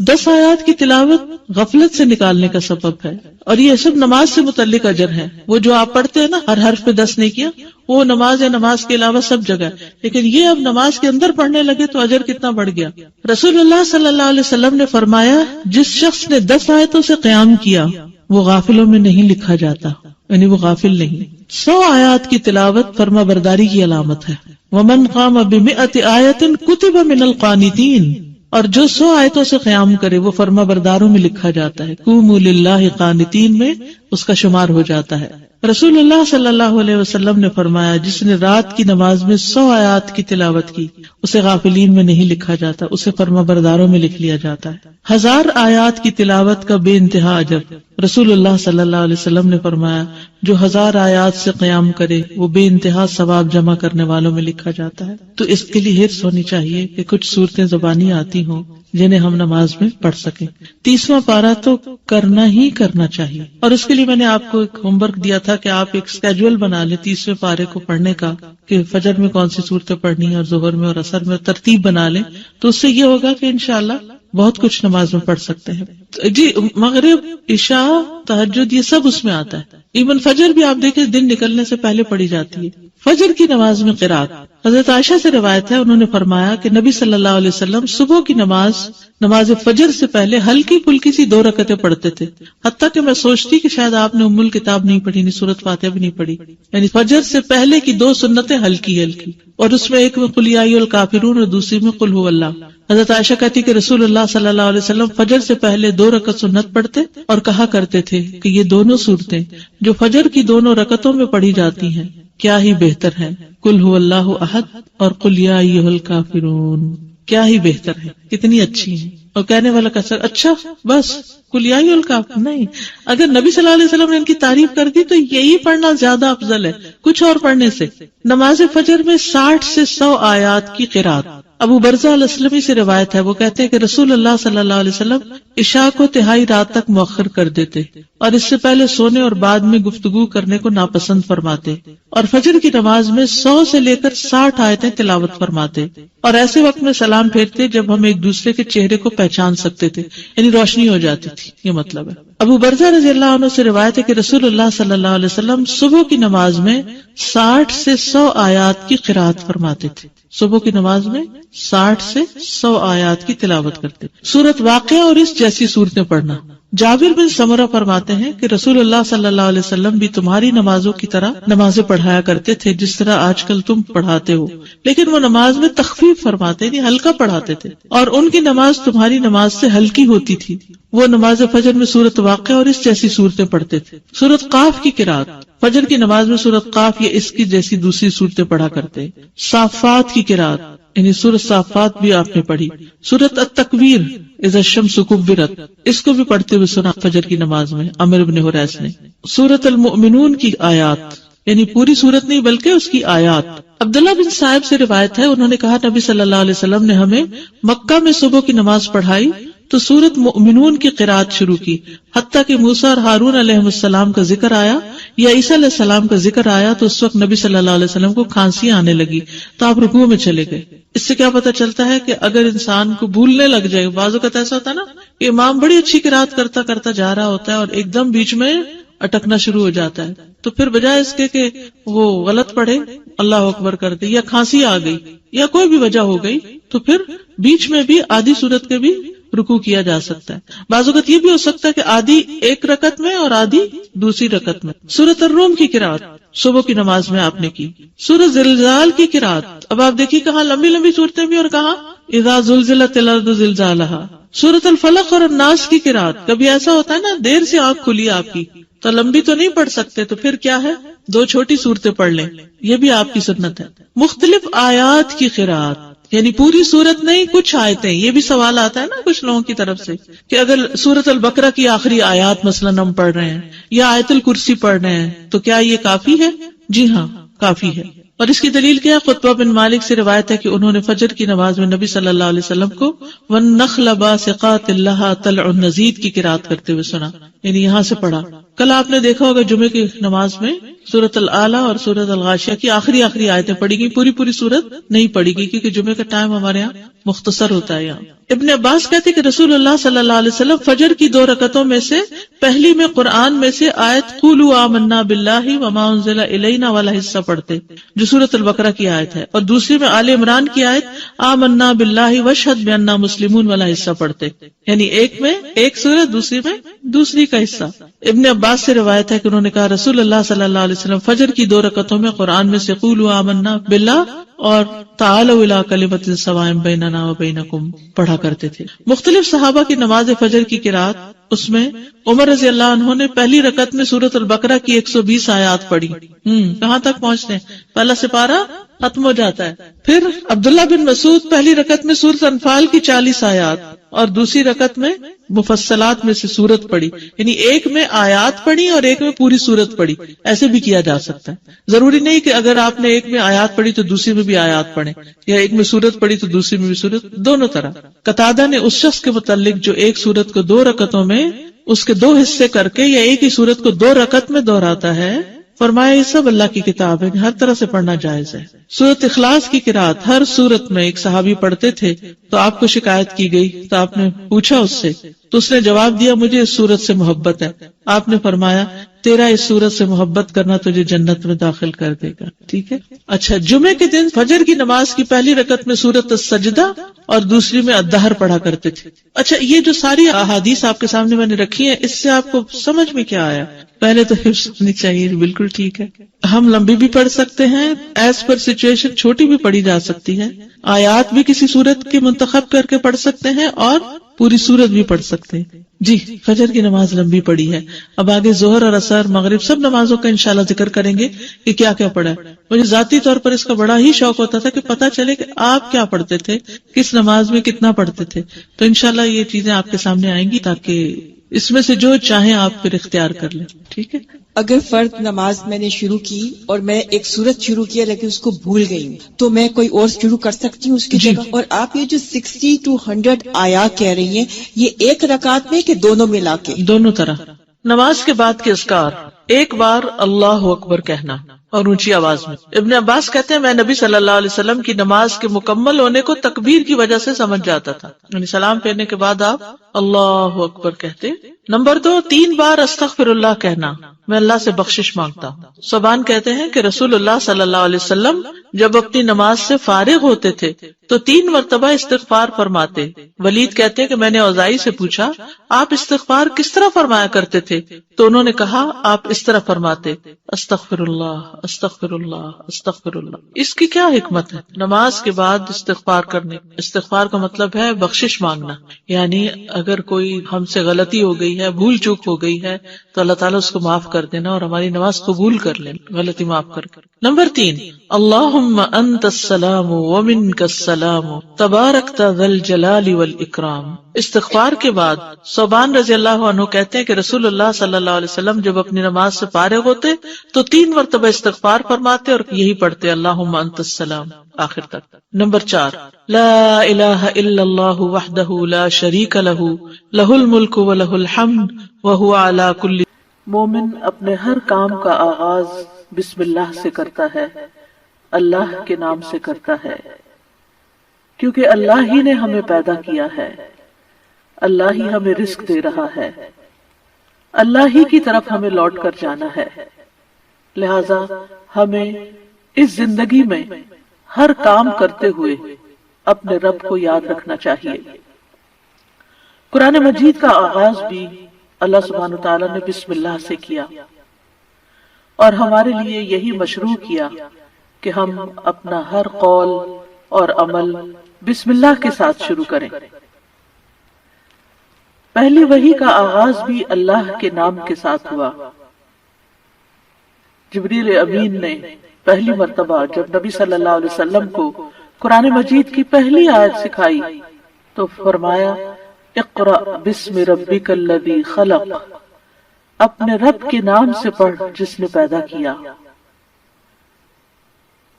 A: 10 آیات کی تلاوت غفلت سے نکالنے کا سبب ہے، اور یہ سب نماز سے متعلق اجر ہے. وہ جو آپ پڑھتے ہیں نا ہر حرف پہ 10 نیکیاں، وہ نماز یا نماز کے علاوہ سب جگہ ہے. لیکن یہ اب نماز کے اندر پڑھنے لگے تو اجر کتنا بڑھ گیا. رسول اللہ صلی اللہ علیہ وسلم نے فرمایا جس شخص نے 10 آیتوں سے قیام کیا وہ غافلوں میں نہیں لکھا جاتا، یعنی وہ غافل نہیں. 100 آیات کی تلاوت فرما برداری کی علامت ہے. ومن قام ب100 آیۃ کتب من القانتین، اور جو 100 آیتوں سے قیام کرے وہ فرما برداروں میں لکھا جاتا ہے. قوموا للہ قانتین میں اس کا شمار ہو جاتا ہے. رسول اللہ صلی اللہ علیہ وسلم نے فرمایا جس نے رات کی نماز میں 100 آیات کی تلاوت کی اسے غافلین میں نہیں لکھا جاتا، اسے فرما برداروں میں لکھ لیا جاتا ہے. 1000 آیات کی تلاوت کا بے انتہا اجر. رسول اللہ صلی اللہ علیہ وسلم نے فرمایا جو 1000 آیات سے قیام کرے وہ بے انتہا ثواب جمع کرنے والوں میں لکھا جاتا ہے. تو اس کے لیے حرص ہونی چاہیے کہ کچھ صورتیں زبانی آتی ہوں جنہیں ہم نماز میں پڑھ سکیں. 30واں پارہ تو کرنا ہی کرنا چاہیے، اور اس کے لیے میں نے آپ کو ایک ہوم ورک دیا تھا کہ آپ ایک اسکیجول بنا لیں 30ویں پارے کو پڑھنے کا، کہ فجر میں کون سی صورتیں پڑھنی ہے اور ظہر میں اور عصر میں ترتیب بنا لیں. تو اس سے یہ ہوگا کہ انشاءاللہ بہت کچھ نماز میں پڑھ سکتے ہیں. جی مغرب، عشاء، تہجد یہ سب اس میں آتا ہے. ایون فجر بھی آپ دیکھیں دن نکلنے سے پہلے پڑھی جاتی ہے. فجر کی نماز میں قرات حضرت عائشہ سے روایت ہے، انہوں نے فرمایا کہ نبی صلی اللہ علیہ وسلم صبح کی نماز فجر سے پہلے ہلکی پھلکی سی 2 رکعتیں پڑھتے تھے. حتیٰ کہ میں سوچتی کہ شاید آپ نے ام الکتاب نہیں پڑھی، نہیں سورۃ فاتحہ بھی نہیں پڑھی. یعنی فجر سے پہلے کی 2 سنتیں ہلکی ہلکی، اور اس میں ایک میں قل یا ایھا الکافرون اور دوسری میں قل ھو اللہ. حضرت عائشہ کہتی کہ رسول اللہ صلی اللہ علیہ وسلم فجر سے پہلے 2 رکعت سنت پڑھتے اور کہا کرتے تھے کہ یہ دونوں صورتیں جو فجر کی 2 رکعتوں میں پڑھی جاتی ہیں کیا ہی بہتر ہے، قل ھو اللہ احد اور قل یا ایھا الکافرون. کیا ہی بہتر ہے، کتنی اچھی ہیں. اور کہنے والا کہتا اچھا بس قل یا ایھا الکافرون نہیں. اگر نبی صلی اللہ علیہ وسلم نے ان کی تعریف کر دی تو یہی پڑھنا زیادہ افضل ہے کچھ اور پڑھنے سے. نماز فجر میں 60 سے 100 آیات کی قرات. ابو برزہ الاسلمی سے روایت ہے، وہ کہتے ہیں کہ رسول اللہ صلی اللہ علیہ وسلم عشاء کو تہائی رات تک مؤخر کر دیتے اور اس سے پہلے سونے اور بعد میں گفتگو کرنے کو ناپسند فرماتے، اور فجر کی نماز میں 100 سے لے کر 60 آیتیں تلاوت فرماتے، اور ایسے وقت میں سلام پھیرتے جب ہم ایک دوسرے کے چہرے کو پہچان سکتے تھے، یعنی روشنی ہو جاتی تھی. یہ مطلب ہے. ابو برزہ رضی اللہ عنہ سے روایت ہے کہ رسول اللہ صلی اللہ علیہ وسلم صبح کی نماز میں 60 سے 100 آیات کی قرات فرماتے تھے. صبح کی نماز میں 60 سے 100 آیات کی تلاوت کرتے. سورۃ واقعہ اور اس جیسی صورتیں پڑھنا. جابر بن سمرہ فرماتے ہیں کہ رسول اللہ صلی اللہ علیہ وسلم بھی تمہاری نمازوں کی طرح نمازیں پڑھایا کرتے تھے جس طرح آج کل تم پڑھاتے ہو، لیکن وہ نماز میں تخفیف فرماتے یعنی ہلکا پڑھاتے تھے، اور ان کی نماز تمہاری نماز سے ہلکی ہوتی تھی. وہ نماز فجر میں سورۃ واقعہ اور اس جیسی صورتیں پڑھتے تھے. سورۃ قاف کی قرات. فجر کی نماز میں سورۃ قاف یا اس کی جیسی دوسری صورتیں پڑھا کرتے. صافات کی قرات یعنی سورۃ صافات بھی آپ نے پڑھی. سورۃ التکویر اذا الشمس کورت اس کو بھی پڑھتے ہوئے سنا فجر کی نماز میں عمرو بن حریث نے. سورۃ المؤمنون کی آیات یعنی پوری سورت نہیں بلکہ اس کی آیات. عبداللہ بن صاحب سے روایت ہے، انہوں نے کہا نبی صلی اللہ علیہ وسلم نے ہمیں مکہ میں صبح کی نماز پڑھائی تو سورت مؤمنون کی قرات شروع کی، حتیٰ کہ موسیٰ اور ہارون علیہ السلام کا ذکر آیا یا عیسیٰ علیہ السلام کا ذکر آیا تو اس وقت نبی صلی اللہ علیہ وسلم کو کھانسی آنے لگی تو آپ رکوع میں چلے گئے. اس سے کیا پتہ چلتا ہے کہ اگر انسان کو بھولنے لگ جائے، بعض اوقات ایسا ہوتا ہے نا کہ امام بڑی اچھی قرات کرتا جا رہا ہوتا ہے اور ایک دم بیچ میں اٹکنا شروع ہو جاتا ہے، تو پھر بجائے اس کے کہ وہ غلط پڑھے اللہ اکبر کر دے، یا کھانسی آ گئی یا کوئی بھی وجہ ہو گئی، تو پھر بیچ میں بھی آدھی سورت کے بھی رکوع کیا جا سکتا ہے. بعض اوقات یہ بھی ہو سکتا ہے کہ آدھی ایک رکعت میں اور آدھی دوسری رکعت میں. سورۃ الروم کی قرات صبح کی نماز میں آپ نے کی. سورۃ زلزال کی قرات، اب آپ دیکھیے کہاں لمبی لمبی صورتیں بھی اور کہاں اذا زلزلت الارض زلزالہا. سورۃ الفلق اور الناس کی قرات، کبھی ایسا ہوتا ہے نا دیر سے آنکھ کھلی آپ کی تو لمبی تو نہیں پڑھ سکتے، تو پھر کیا ہے 2 چھوٹی صورتیں پڑھ لیں، یہ بھی آپ کی سنت ہے. مختلف آیات کی قرات، یعنی پوری سورت نہیں کچھ آیتیں. یہ بھی سوال آتا ہے نا کچھ لوگوں کی طرف سے کہ اگر سورت البقرہ کی آخری آیات مثلا ہم پڑھ رہے ہیں یا آیت الکرسی پڑھ رہے ہیں تو کیا یہ کافی ہے؟ جی ہاں کافی ہے. اور اس کی دلیل کیا ہے؟ خطبہ بن مالک سے روایت ہے کہ انہوں نے فجر کی نماز میں نبی صلی اللہ علیہ وسلم کو وَالنَّخْلَ بَاسِقَاتٍ لَهَا طَلْعٌ نَضِيدٌ کی قرات کرتے ہوئے سنا، یعنی یہاں سے پڑھا. کل آپ نے دیکھا ہوگا جمعے کی نماز میں سورۃ العلیٰ اور سورۃ الغاشیہ کی آخری آیتیں پڑھی گئی، پوری سورت نہیں پڑھی گئی کیونکہ جمعے کا ٹائم ہمارے یہاں مختصر ہوتا ہے. یہاں ابن عباس کہتے کہ رسول اللہ صلی اللہ علیہ وسلم فجر کی 2 رکعتوں میں سے پہلی میں قرآن میں سے آیت قولوا آمنا باللہ وما انزل الینا والا حصہ پڑھتے جو سورۃ البقرہ کی آیت ہے، اور دوسری میں آل عمران کی آیت آمنا باللہ واشہد بأننا مسلمون والا حصہ پڑھتے، یعنی ایک میں ایک سورت، دوسری میں دوسری کا حصہ. ابن عباس سے روایت ہے کہ انہوں نے کہا رسول اللہ صلی اللہ علیہ وسلم فجر کی 2 رکعتوں میں قرآن میں سے قولوا آمنا باللہ اور تعالوا الی کلمۃ سواء بیننا وبینکم پڑھا کرتے تھے. مختلف صحابہ کی نماز فجر کی قرات، اس میں عمر رضی اللہ عنہ نے پہلی رکعت میں سورۃ البقرہ کی 120 آیات پڑھی. کہاں تک پہنچتے ہیں؟ پہلا سپارہ ختم ہو جاتا ہے. پھر عبداللہ بن مسعود پہلی رکعت میں سورۃ انفال کی 40 آیات اور دوسری رکعت میں مفصلات میں سے سورت پڑھی، یعنی ایک میں آیات پڑھی اور ایک میں پوری سورت پڑھی. ایسے بھی کیا جا سکتا ہے، ضروری نہیں کہ اگر آپ نے ایک میں آیات پڑھی تو دوسری میں بھی آیات پڑھیں، یا ایک میں سورت پڑھی تو دوسری میں بھی سورت، دونوں طرح. قتادہ نے اس شخص کے متعلق جو ایک سورت کو 2 رکعتوں میں اس کے 2 حصے کر کے یا ایک ہی سورت کو 2 رکعت میں دہراتا ہے، فرمایا یہ سب اللہ کی کتاب ہے، ہر طرح سے پڑھنا جائز ہے. سورۃ اخلاص کی قرات ہر سورت میں ایک صحابی پڑھتے تھے تو آپ کو شکایت کی گئی تو آپ نے پوچھا اس سے، تو اس نے جواب دیا مجھے اس سورت سے محبت ہے. آپ نے فرمایا تیرا اس سورت سے محبت کرنا تجھے جنت میں داخل کر دے گا. ٹھیک ہے. اچھا، جمعے کے دن فجر کی نماز کی پہلی رکعت میں سورۃ السجدہ اور دوسری میں الدہر پڑھا کرتے تھے. اچھا، یہ جو ساری احادیث آپ کے سامنے میں نے رکھی ہیں، اس سے آپ کو سمجھ میں کیا آیا؟ پہلے تو حفظ ہونی چاہیے، بالکل ٹھیک ہے. ہم لمبی بھی پڑھ سکتے ہیں، ایز پر سچویشن چھوٹی بھی پڑھی جا سکتی ہے. آیات بھی کسی سورت کی منتخب کر کے پڑھ سکتے ہیں اور پوری سورت بھی پڑھ سکتے ہیں. جی، فجر کی نماز لمبی پڑھی ہے. اب آگے ظہر اور عصر مغرب سب نمازوں کا انشاءاللہ ذکر کریں گے کہ کیا کیا پڑھا ہے. مجھے ذاتی طور پر اس کا بڑا ہی شوق ہوتا تھا کہ پتہ چلے کہ آپ کیا پڑھتے تھے، کس نماز میں کتنا پڑھتے تھے. تو انشاءاللہ یہ چیزیں آپ کے سامنے آئیں گی تاکہ اس میں سے جو چاہیں آپ پھر اختیار کر لیں. ٹھیک ہے.
F: اگر فرض نماز میں نے شروع کی اور میں ایک سورت شروع کیا لیکن اس کو بھول گئی ہوں تو میں کوئی اور شروع کر سکتی ہوں اس کی جگہ؟ اور آپ یہ جو 60 to 100 آیات کہہ رہی ہیں، یہ ایک رکعت میں کہ دونوں ملا کے؟
A: دونوں طرح. نماز کے بعد کے اذکار، ایک بار اللہ اکبر کہنا اور اونچی آواز میں. ابن عباس کہتے ہیں میں نبی صلی اللہ علیہ وسلم کی نماز کے مکمل ہونے کو تکبیر کی وجہ سے سمجھ جاتا تھا، یعنی سلام پھیرنے کے بعد آپ اللہ اکبر کہتے. نمبر 2، 3 بار استغفر اللہ کہنا، میں اللہ سے بخشش مانگتا ہوں. صبان کہتے ہیں کہ رسول اللہ صلی اللہ علیہ وسلم جب اپنی نماز سے فارغ ہوتے تھے تو 3 مرتبہ استغفار فرماتے. ولید کہتے ہیں کہ میں نے اوزائی سے پوچھا آپ استغفار کس طرح فرمایا کرتے تھے، تو انہوں نے کہا آپ اس طرح فرماتے استغفر اللہ استغفر اللہ استغفر اللہ. اس کی کیا حکمت ہے؟ نماز کے بعد استغفار کرنے. استغفار کا مطلب ہے بخشش مانگنا، یعنی اگر کوئی ہم سے غلطی ہو گئی ہے، بھول چوک ہو گئی ہے تو اللہ تعالیٰ اس کو معاف کر کر دینا اور ہماری نماز قبول کر لینا، غلطی معاف کر کے۔ نمبر 3، اللہم انت السلام ومنک السلام تبارکت ذی الجلال والاکرام۔ استغفار کے بعد ثوبان رضی اللہ عنہ کہتے ہیں کہ رسول اللہ صلی اللہ علیہ وسلم جب اپنی نماز سے فارغ ہوتے تو 3 مرتبہ استغفار فرماتے اور یہی پڑھتے اللہم انت السلام آخر تک۔ نمبر 4، لا الہ الا اللہ وحدہ لا شریک لہ لہ الملک ولہ الحمد وہو علی کل۔ مومن اپنے ہر کام کا آغاز بسم اللہ سے کرتا ہے، اللہ کے نام سے کرتا ہے، کیونکہ اللہ ہی نے ہمیں پیدا کیا ہے، اللہ ہی ہمیں رزق دے رہا ہے، اللہ ہی کی طرف ہمیں لوٹ کر جانا ہے، لہذا ہمیں اس زندگی میں ہر کام کرتے ہوئے اپنے رب کو یاد رکھنا چاہیے۔ قرآن مجید کا آغاز بھی اللہ سبحانہ وتعالی نے بسم اللہ سے کیا اور ہمارے لیے یہی مشروع کیا کہ ہم اپنا ہر قول اور عمل بسم اللہ کے ساتھ شروع کریں۔ پہلی وحی کا آغاز بھی اللہ کے نام کے ساتھ ہوا۔ جبریل امین نے پہلی مرتبہ جب نبی صلی اللہ علیہ وسلم کو قرآن مجید کی پہلی آیت سکھائی تو فرمایا اقرأ بسم ربک الذی خلق، اپنے رب کے نام سے پڑھ جس نے پیدا کیا۔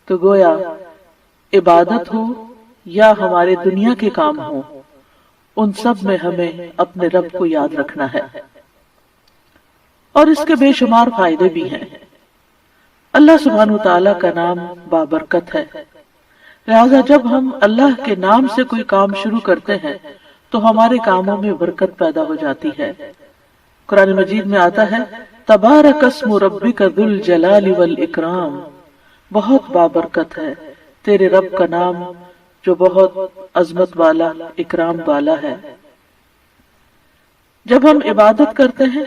A: تو گویا عبادت ہو یا ہمارے دنیا کے کام ہو، ان سب میں ہمیں اپنے رب کو یاد رکھنا ہے، اور اس کے بے شمار فائدے بھی ہیں۔ اللہ سبحانہ تعالیٰ کا نام بابرکت ہے، لہذا جب ہم اللہ کے نام سے کوئی کام شروع کرتے ہیں تو ہمارے کاموں میں برکت پیدا ہو جاتی ہے۔ قرآن مجید میں آتا ہے تبارک اسم ربک ذو الجلال والاکرام، بہت بابرکت ہے تیرے رب کا نام جو بہت عظمت والا، اکرام والا ہے۔ جب ہم عبادت کرتے ہیں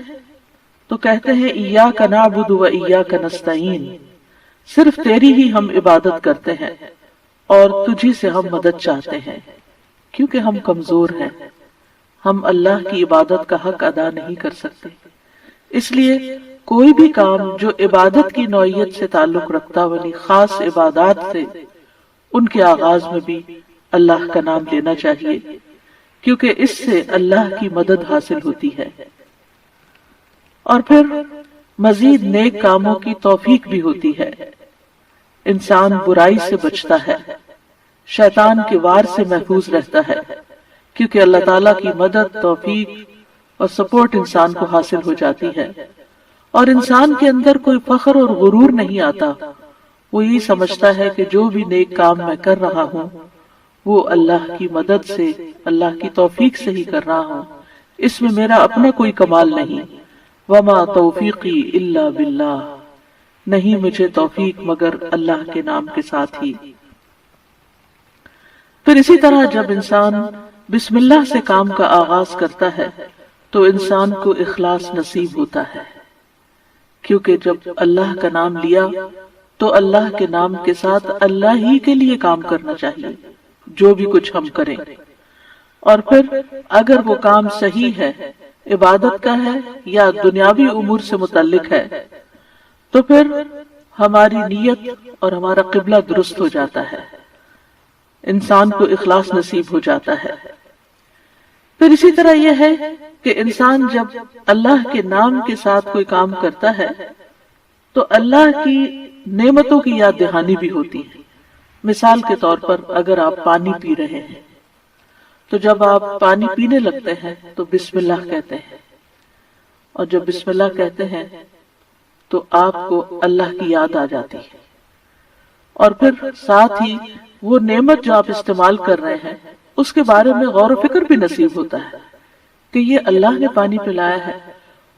A: تو کہتے ہیں ایاک نعبد و ایاک نستعین، صرف تیری ہی ہم عبادت کرتے ہیں اور تجھی سے ہم مدد چاہتے ہیں، کیونکہ ہم کمزور ہیں، ہم اللہ کی عبادت کا حق ادا نہیں کر سکتے۔ اس لیے کوئی بھی کام جو عبادت کی نوعیت سے تعلق رکھتا ہو، خاص عبادات سے، ان کے آغاز میں بھی اللہ کا نام لینا چاہیے، کیونکہ اس سے اللہ کی مدد حاصل ہوتی ہے، اور پھر مزید نیک کاموں کی توفیق بھی ہوتی ہے۔ انسان برائی سے بچتا ہے، شیطان کے وار سے محفوظ رہتا ہے، کیونکہ اللہ تعالیٰ کی مدد، توفیق اور سپورٹ انسان کو حاصل ہو جاتی ہے، اور انسان کے اندر کوئی فخر اور غرور نہیں آتا۔ وہ یہی سمجھتا ہے کہ جو بھی نیک کام میں کر رہا ہوں وہ اللہ کی مدد سے، اللہ کی توفیق سے ہی کر رہا ہوں، اس میں میرا اپنا کوئی کمال نہیں۔ وما توفیقی الا باللہ، نہیں مجھے توفیق مگر اللہ کے نام کے ساتھ ہی۔ پھر اسی طرح جب انسان بسم اللہ سے کام کا آغاز کرتا ہے تو انسان کو اخلاص نصیب ہوتا ہے، کیونکہ جب اللہ کا نام لیا تو اللہ کے نام کے ساتھ اللہ ہی کے لیے کام کرنا چاہیے، جو بھی کچھ ہم کریں۔ اور پھر اگر وہ کام صحیح ہے، عبادت کا ہے یا دنیاوی امور سے متعلق ہے، تو پھر ہماری نیت اور ہمارا قبلہ درست ہو جاتا ہے، انسان کو اخلاص نصیب ہو جاتا ہے۔ پھر اسی طرح یہ ہے کہ انسان جب اللہ کے نام کے ساتھ کوئی کام کرتا ہے تو اللہ کی نعمتوں کی یاد دہانی بھی ہوتی ہے۔ مثال کے طور پر اگر آپ پانی پی رہے ہیں تو جب آپ پانی پینے لگتے ہیں تو بسم اللہ کہتے ہیں، اور جب بسم اللہ کہتے ہیں تو آپ کو اللہ کی یاد آ جاتی ہے، اور پھر ساتھ ہی وہ نعمت جو آپ استعمال کر رہے ہیں اس کے بارے میں غور و فکر بھی نصیب ہوتا ہے کہ یہ اللہ نے پانی پلایا ہے،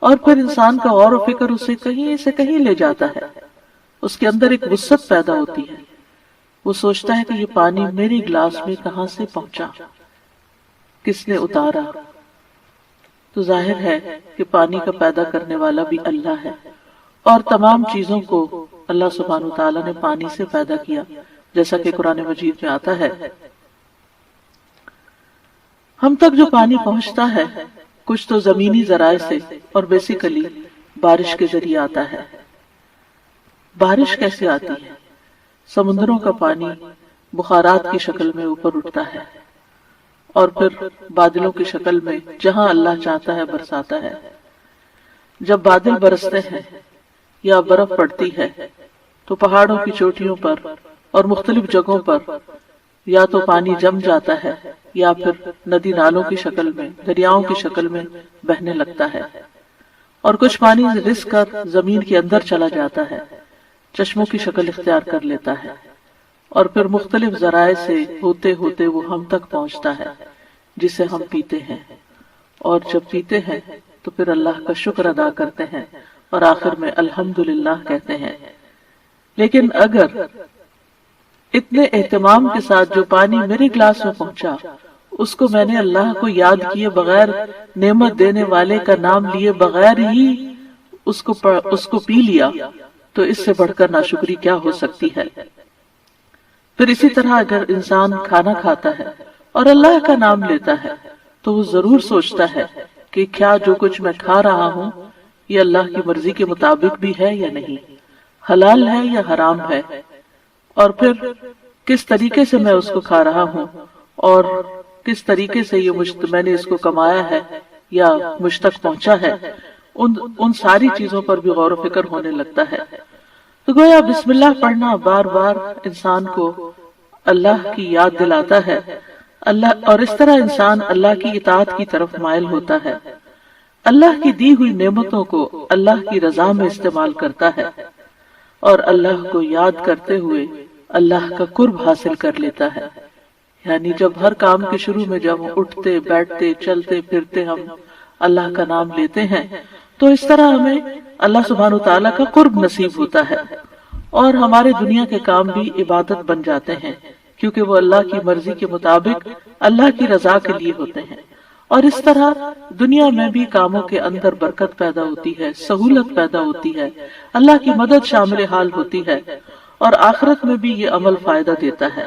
A: اور پھر انسان کا غور و فکر اسے کہیں سے کہیں لے جاتا ہے، اس کے اندر ایک وسعت پیدا ہوتی ہے، وہ سوچتا ہے کہ یہ پانی میری گلاس میں کہاں سے پہنچا، کس نے اتارا۔ تو ظاہر ہے کہ پانی کا پیدا کرنے والا بھی اللہ ہے، اور تمام چیزوں کو اللہ سبحانہ وتعالی نے پانی سے پیدا کیا، جیسا کہ قرآن مجید میں آتا ہے۔ ہم تک جو پانی پہنچتا ہے کچھ تو زمینی ذرائع سے، اور بیسیکلی بارش کے ذریعے آتا ہے۔ بارش کیسے آتی ہے؟ سمندروں کا پانی بخارات کی شکل میں اوپر اٹھتا ہے اور پھر بادلوں کی شکل میں جہاں اللہ چاہتا ہے برساتا ہے۔ جب بادل برستے ہیں یا برف پڑتی ہے تو پہاڑوں کی چوٹیوں پر اور مختلف جگہوں پر یا تو پانی جم جاتا ہے یا پھر ندی نالوں کی شکل میں، دریاؤں کی شکل میں بہنے لگتا ہے، اور کچھ پانی رس کر زمین کے اندر چلا جاتا ہے، چشموں کی شکل اختیار کر لیتا ہے، اور پھر مختلف ذرائع سے ہوتے ہوتے وہ ہم تک پہنچتا ہے جسے ہم پیتے ہیں، اور جب پیتے ہیں تو پھر اللہ کا شکر ادا کرتے ہیں اور آخر میں الحمدللہ کہتے ہیں۔ لیکن اگر اتنے اہتمام کے ساتھ جو پانی میرے گلاس میں پہنچا اس کو میں نے اللہ کو یاد کیے بغیر، نعمت دینے والے کا نام لیے بغیر ہی اس کو پی لیا، تو اس سے بڑھ کر ناشکری کیا ہو سکتی ہے؟ پھر اسی طرح اگر انسان کھانا کھاتا ہے اور اللہ کا نام لیتا ہے تو وہ ضرور سوچتا ہے کہ کیا جو کچھ میں کھا رہا ہوں یہ اللہ کی مرضی کے مطابق بھی ہے یا نہیں، حلال ہے یا حرام ہے، اور پھر کس طریقے سے میں اس کو کھا رہا ہوں اور کس طریقے سے میں نے اس کو کمایا ہے یا مجھ تک پہنچا ہے، ان ساری چیزوں پر بھی غور و فکر ہونے لگتا ہے۔ تو گویا بسم اللہ پڑھنا بار بار انسان کو اللہ کی یاد دلاتا ہے، اور اس طرح انسان اللہ کی اطاعت کی طرف مائل ہوتا ہے، اللہ کی دی ہوئی نعمتوں کو اللہ کی رضا میں استعمال کرتا ہے، اور اللہ کو یاد کرتے ہوئے اللہ کا قرب حاصل کر لیتا ہے۔ یعنی جب ہر کام کے شروع میں جب اٹھتے بیٹھتے چلتے پھرتے ہم اللہ کا نام لیتے ہیں تو اس طرح ہمیں اللہ سبحانہ وتعالی کا قرب نصیب ہوتا ہے، اور ہمارے دنیا کے کام بھی عبادت بن جاتے ہیں کیونکہ وہ اللہ کی مرضی کے مطابق اللہ کی رضا کے لیے ہوتے ہیں، اور اس طرح دنیا میں بھی کاموں کے اندر برکت پیدا ہوتی ہے، سہولت پیدا ہوتی ہے، اللہ کی مدد شامل حال ہوتی ہے، اور آخرت میں بھی یہ عمل فائدہ دیتا ہے،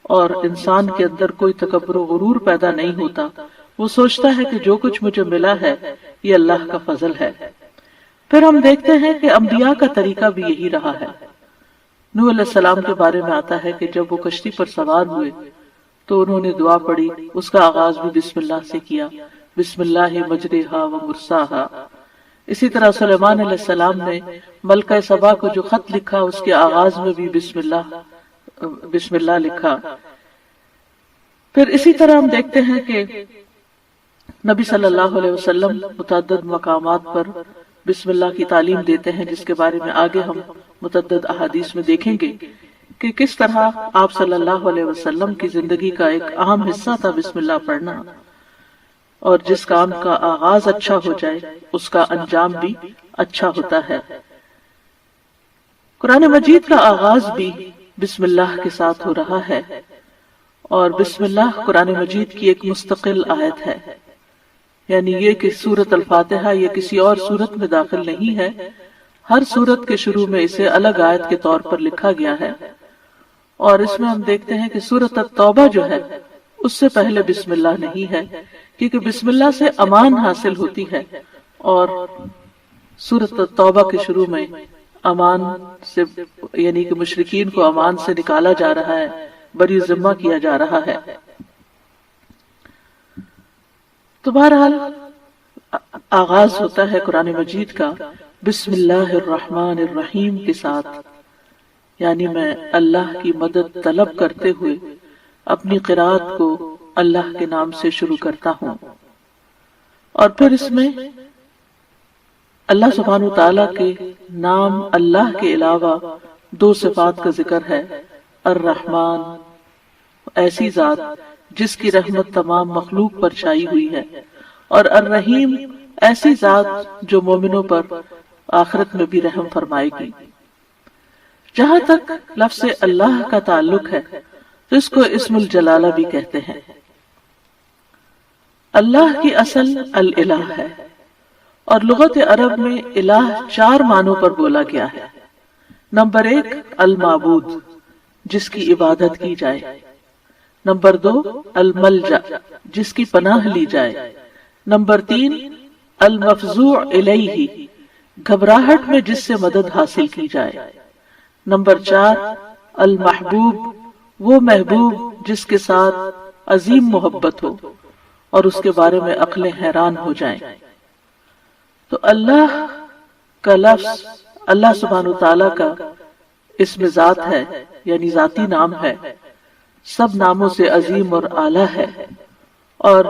A: اور انسان کے اندر کوئی تکبر و غرور پیدا نہیں ہوتا، وہ سوچتا ہے کہ جو کچھ مجھے ملا ہے یہ اللہ کا فضل ہے۔ پھر ہم دیکھتے ہیں کہ انبیاء کا طریقہ بھی یہی رہا ہے۔ نوح علیہ السلام کے بارے میں آتا ہے کہ جب وہ کشتی پر سوار ہوئے تو انہوں نے دعا پڑھی، اس کا آغاز بھی بسم اللہ سے کیا، بسم اللہ مجریہا و مرساہا۔ اسی طرح سلیمان علیہ السلام نے ملکہ سبا کو جو خط لکھا اس کے آغاز میں بھی بسم اللہ لکھا۔ پھر اسی طرح ہم دیکھتے ہیں کہ نبی صلی اللہ علیہ وسلم متعدد مقامات پر بسم اللہ کی تعلیم دیتے ہیں، جس کے بارے میں آگے ہم متعدد احادیث میں دیکھیں گے کہ کس طرح آپ صلی اللہ علیہ وسلم کی زندگی کا ایک اہم حصہ تھا بسم اللہ پڑھنا، اور جس کام کا آغاز اچھا ہو جائے اس کا انجام بھی اچھا ہوتا ہے۔ قرآن مجید کا آغاز بھی بسم اللہ کے ساتھ ہو رہا ہے، اور بسم اللہ قرآن مجید کی ایک مستقل آیت ہے، یعنی یہ کہ سورۃ الفاتحہ یہ کسی اور سورت میں داخل نہیں ہے، ہر سورت کے شروع میں اسے الگ آیت کے طور پر لکھا گیا ہے، اور اس میں ہم دیکھتے ہیں کہ سورۃ التوبہ جو ہے اس سے پہلے بسم اللہ نہیں ہے، کیونکہ بسم اللہ سے امان حاصل ہوتی ہے، اور سورۃ التوبہ کے شروع میں امان سے یعنی کہ مشرکین کو امان سے نکالا جا رہا ہے، بری ذمہ کیا جا رہا ہے۔ تو بہرحال آغاز ہوتا ہے قرآن مجید کا بسم اللہ الرحمن الرحیم کے ساتھ، یعنی میں اللہ کی مدد طلب کرتے ہوئے اپنی قرات کو اللہ کے نام سے شروع کرتا ہوں، اور پھر اس میں اللہ سبحانہ وتعالی کے نام اللہ کے علاوہ دو صفات کا ذکر ہے، الرحمن ایسی ذات جس کی رحمت تمام مخلوق پر چھائی ہوئی ہے، اور الرحیم ایسی ذات جو مومنوں پر آخرت میں بھی رحم فرمائے گی۔ جہاں تک لفظ اللہ کا تعلق ہے تو اس کو اسم الجلالہ بھی کہتے ہیں۔ اللہ کی اصل الالہ ہے، اور لغت عرب میں الہ 4 معنوں پر بولا گیا ہے۔ نمبر 1 المعبود جس کی عبادت کی جائے، نمبر 2 الملجا جس کی پناہ لی جائے، نمبر 3 المفزوع الیہ گھبراہٹ میں جس سے مدد حاصل کی جائے۔ نمبر 4 المحبوب، وہ محبوب جس کے ساتھ عظیم محبت ہو اور اس کے بارے میں عقلیں حیران ہو جائیں۔ تو اللہ کا لفظ اللہ سبحانہ وتعالی کا اسم ذات ہے، یعنی ذاتی نام ہے، سب ناموں سے عظیم اور اعلیٰ ہے، اور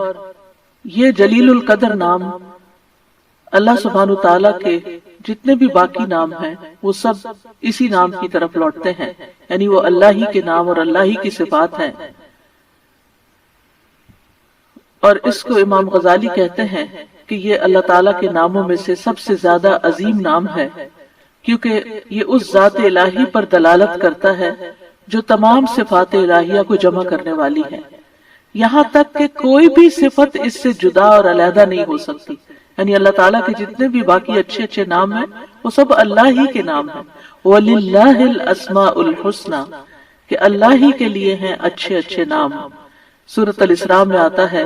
A: یہ جلیل القدر نام اللہ سبحانہ وتعالی کے جتنے بھی باقی نام ہیں وہ سب اسی نام کی طرف لوٹتے ہیں، یعنی وہ اللہ ہی کے نام اور اللہ ہی کی صفات ہیں۔ اور اس کو امام غزالی کہتے ہیں کہ یہ اللہ تعالیٰ کے ناموں میں سے سب سے زیادہ عظیم نام ہے، کیونکہ یہ اس ذات الہی پر دلالت کرتا ہے جو تمام صفات الہیہ کو جمع کرنے والی ہے، یہاں تک کہ کوئی بھی صفت اس سے جدا اور علیحدہ نہیں ہو سکتی، یعنی اللہ تعالیٰ کے جتنے بھی باقی اچھے اچھے نام ہیں وہ سب اللہ ہی کے نام ہیں۔ وَلِلَّهِ الْأَسْمَاءُ الْحُسْنَى، کہ اللہ ہی کے لیے ہیں اچھے اچھے نام۔ سورۃ الاسراء میں آتا ہے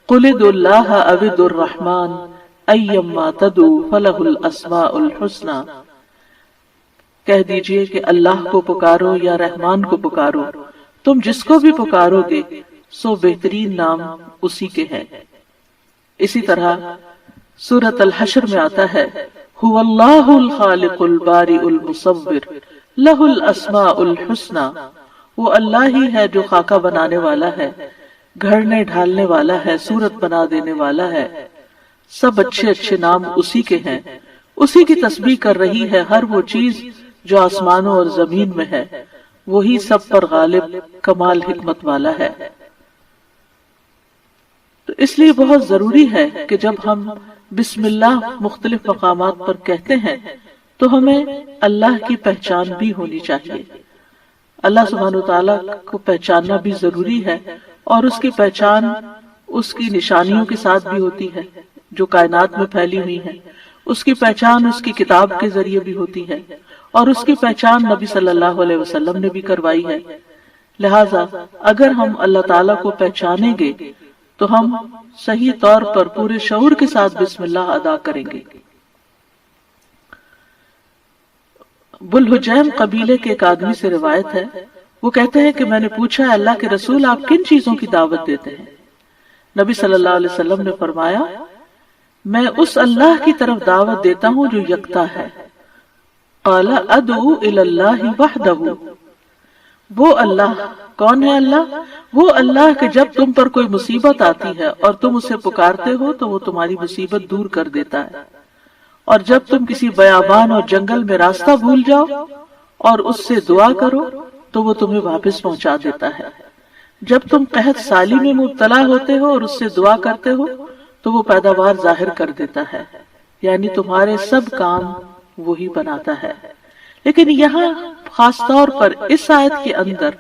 A: قُلِ ادْعُوا اللَّهَ أَوِ ادْعُوا الرَّحْمَٰنَ أَيَّمَّا تَدْعُوا فَلَهُ الْأَسْمَاءُ الْحُسْنَى، کہہ دیجئے کہ اللہ کو پکارو یا رحمان کو پکارو، تم جس کو بھی پکارو گے سو بہترین نام اسی کے ہیں۔ اسی طرح سورۃ الحشر میں آتا ہے هو اللہ الخالق البارئ المصور لہ الاسماء الحسنى، وہ اللہ ہی ہے جو خاکہ بنانے والا ہے، گھڑنے ڈھالنے والا ہے، صورت بنا دینے والا ہے، سب اچھے اچھے نام اسی کے ہیں، اسی کی تسبیح کر رہی ہے ہر وہ چیز جو آسمانوں اور زمین میں ہے، وہی سب پر غالب کمال حکمت والا ہے۔ تو اس لیے بہت ضروری ہے کہ جب ہم بسم اللہ مختلف مقامات پر کہتے ہیں تو ہمیں اللہ کی پہچان بھی ہونی چاہیے۔ اللہ سبحانہ وتعالیٰ کو پہچاننا بھی ضروری ہے، اور اس کی پہچان اس کی نشانیوں کے ساتھ بھی ہوتی ہے جو کائنات میں پھیلی ہوئی ہیں، اس کی پہچان اس کی کتاب کے ذریعے بھی ہوتی ہے، اور اس کی پہچان نبی صلی اللہ علیہ وسلم نے بھی کروائی ہے۔ لہٰذا اگر ہم اللہ تعالیٰ کو پہچانیں گے تو ہم صحیح طور پر پورے شعور کے ساتھ بسم اللہ ادا کریں گے۔ بلحجیم قبیلے کے ایک آدمی سے روایت ہے، وہ کہتے ہیں کہ میں نے پوچھا اللہ کے رسول آپ کن چیزوں کی دعوت دیتے ہیں؟ نبی صلی اللہ علیہ وسلم نے فرمایا میں اس اللہ کی طرف دعوت دیتا ہوں جو یکتا ہے۔ قال ادعو الی اللہ وحدہ، وہ اللہ کون ہے؟ اللہ وہ اللہ کہ جب تم پر کوئی مصیبت آتی ہے اور تم اسے پکارتے ہو تو وہ تمہاری مصیبت دور کر دیتا ہے، اور جب تم کسی بیابان اور جنگل میں راستہ بھول جاؤ اور اس سے دعا کرو تو وہ تمہیں واپس پہنچا دیتا ہے، جب تم قحط سالی میں مبتلا ہوتے ہو اور اس سے دعا کرتے ہو تو وہ پیداوار ظاہر کر دیتا ہے، یعنی تمہارے سب کام وہی بناتا ہے۔ لیکن یہاں خاص طور پر اس آیت کے اندر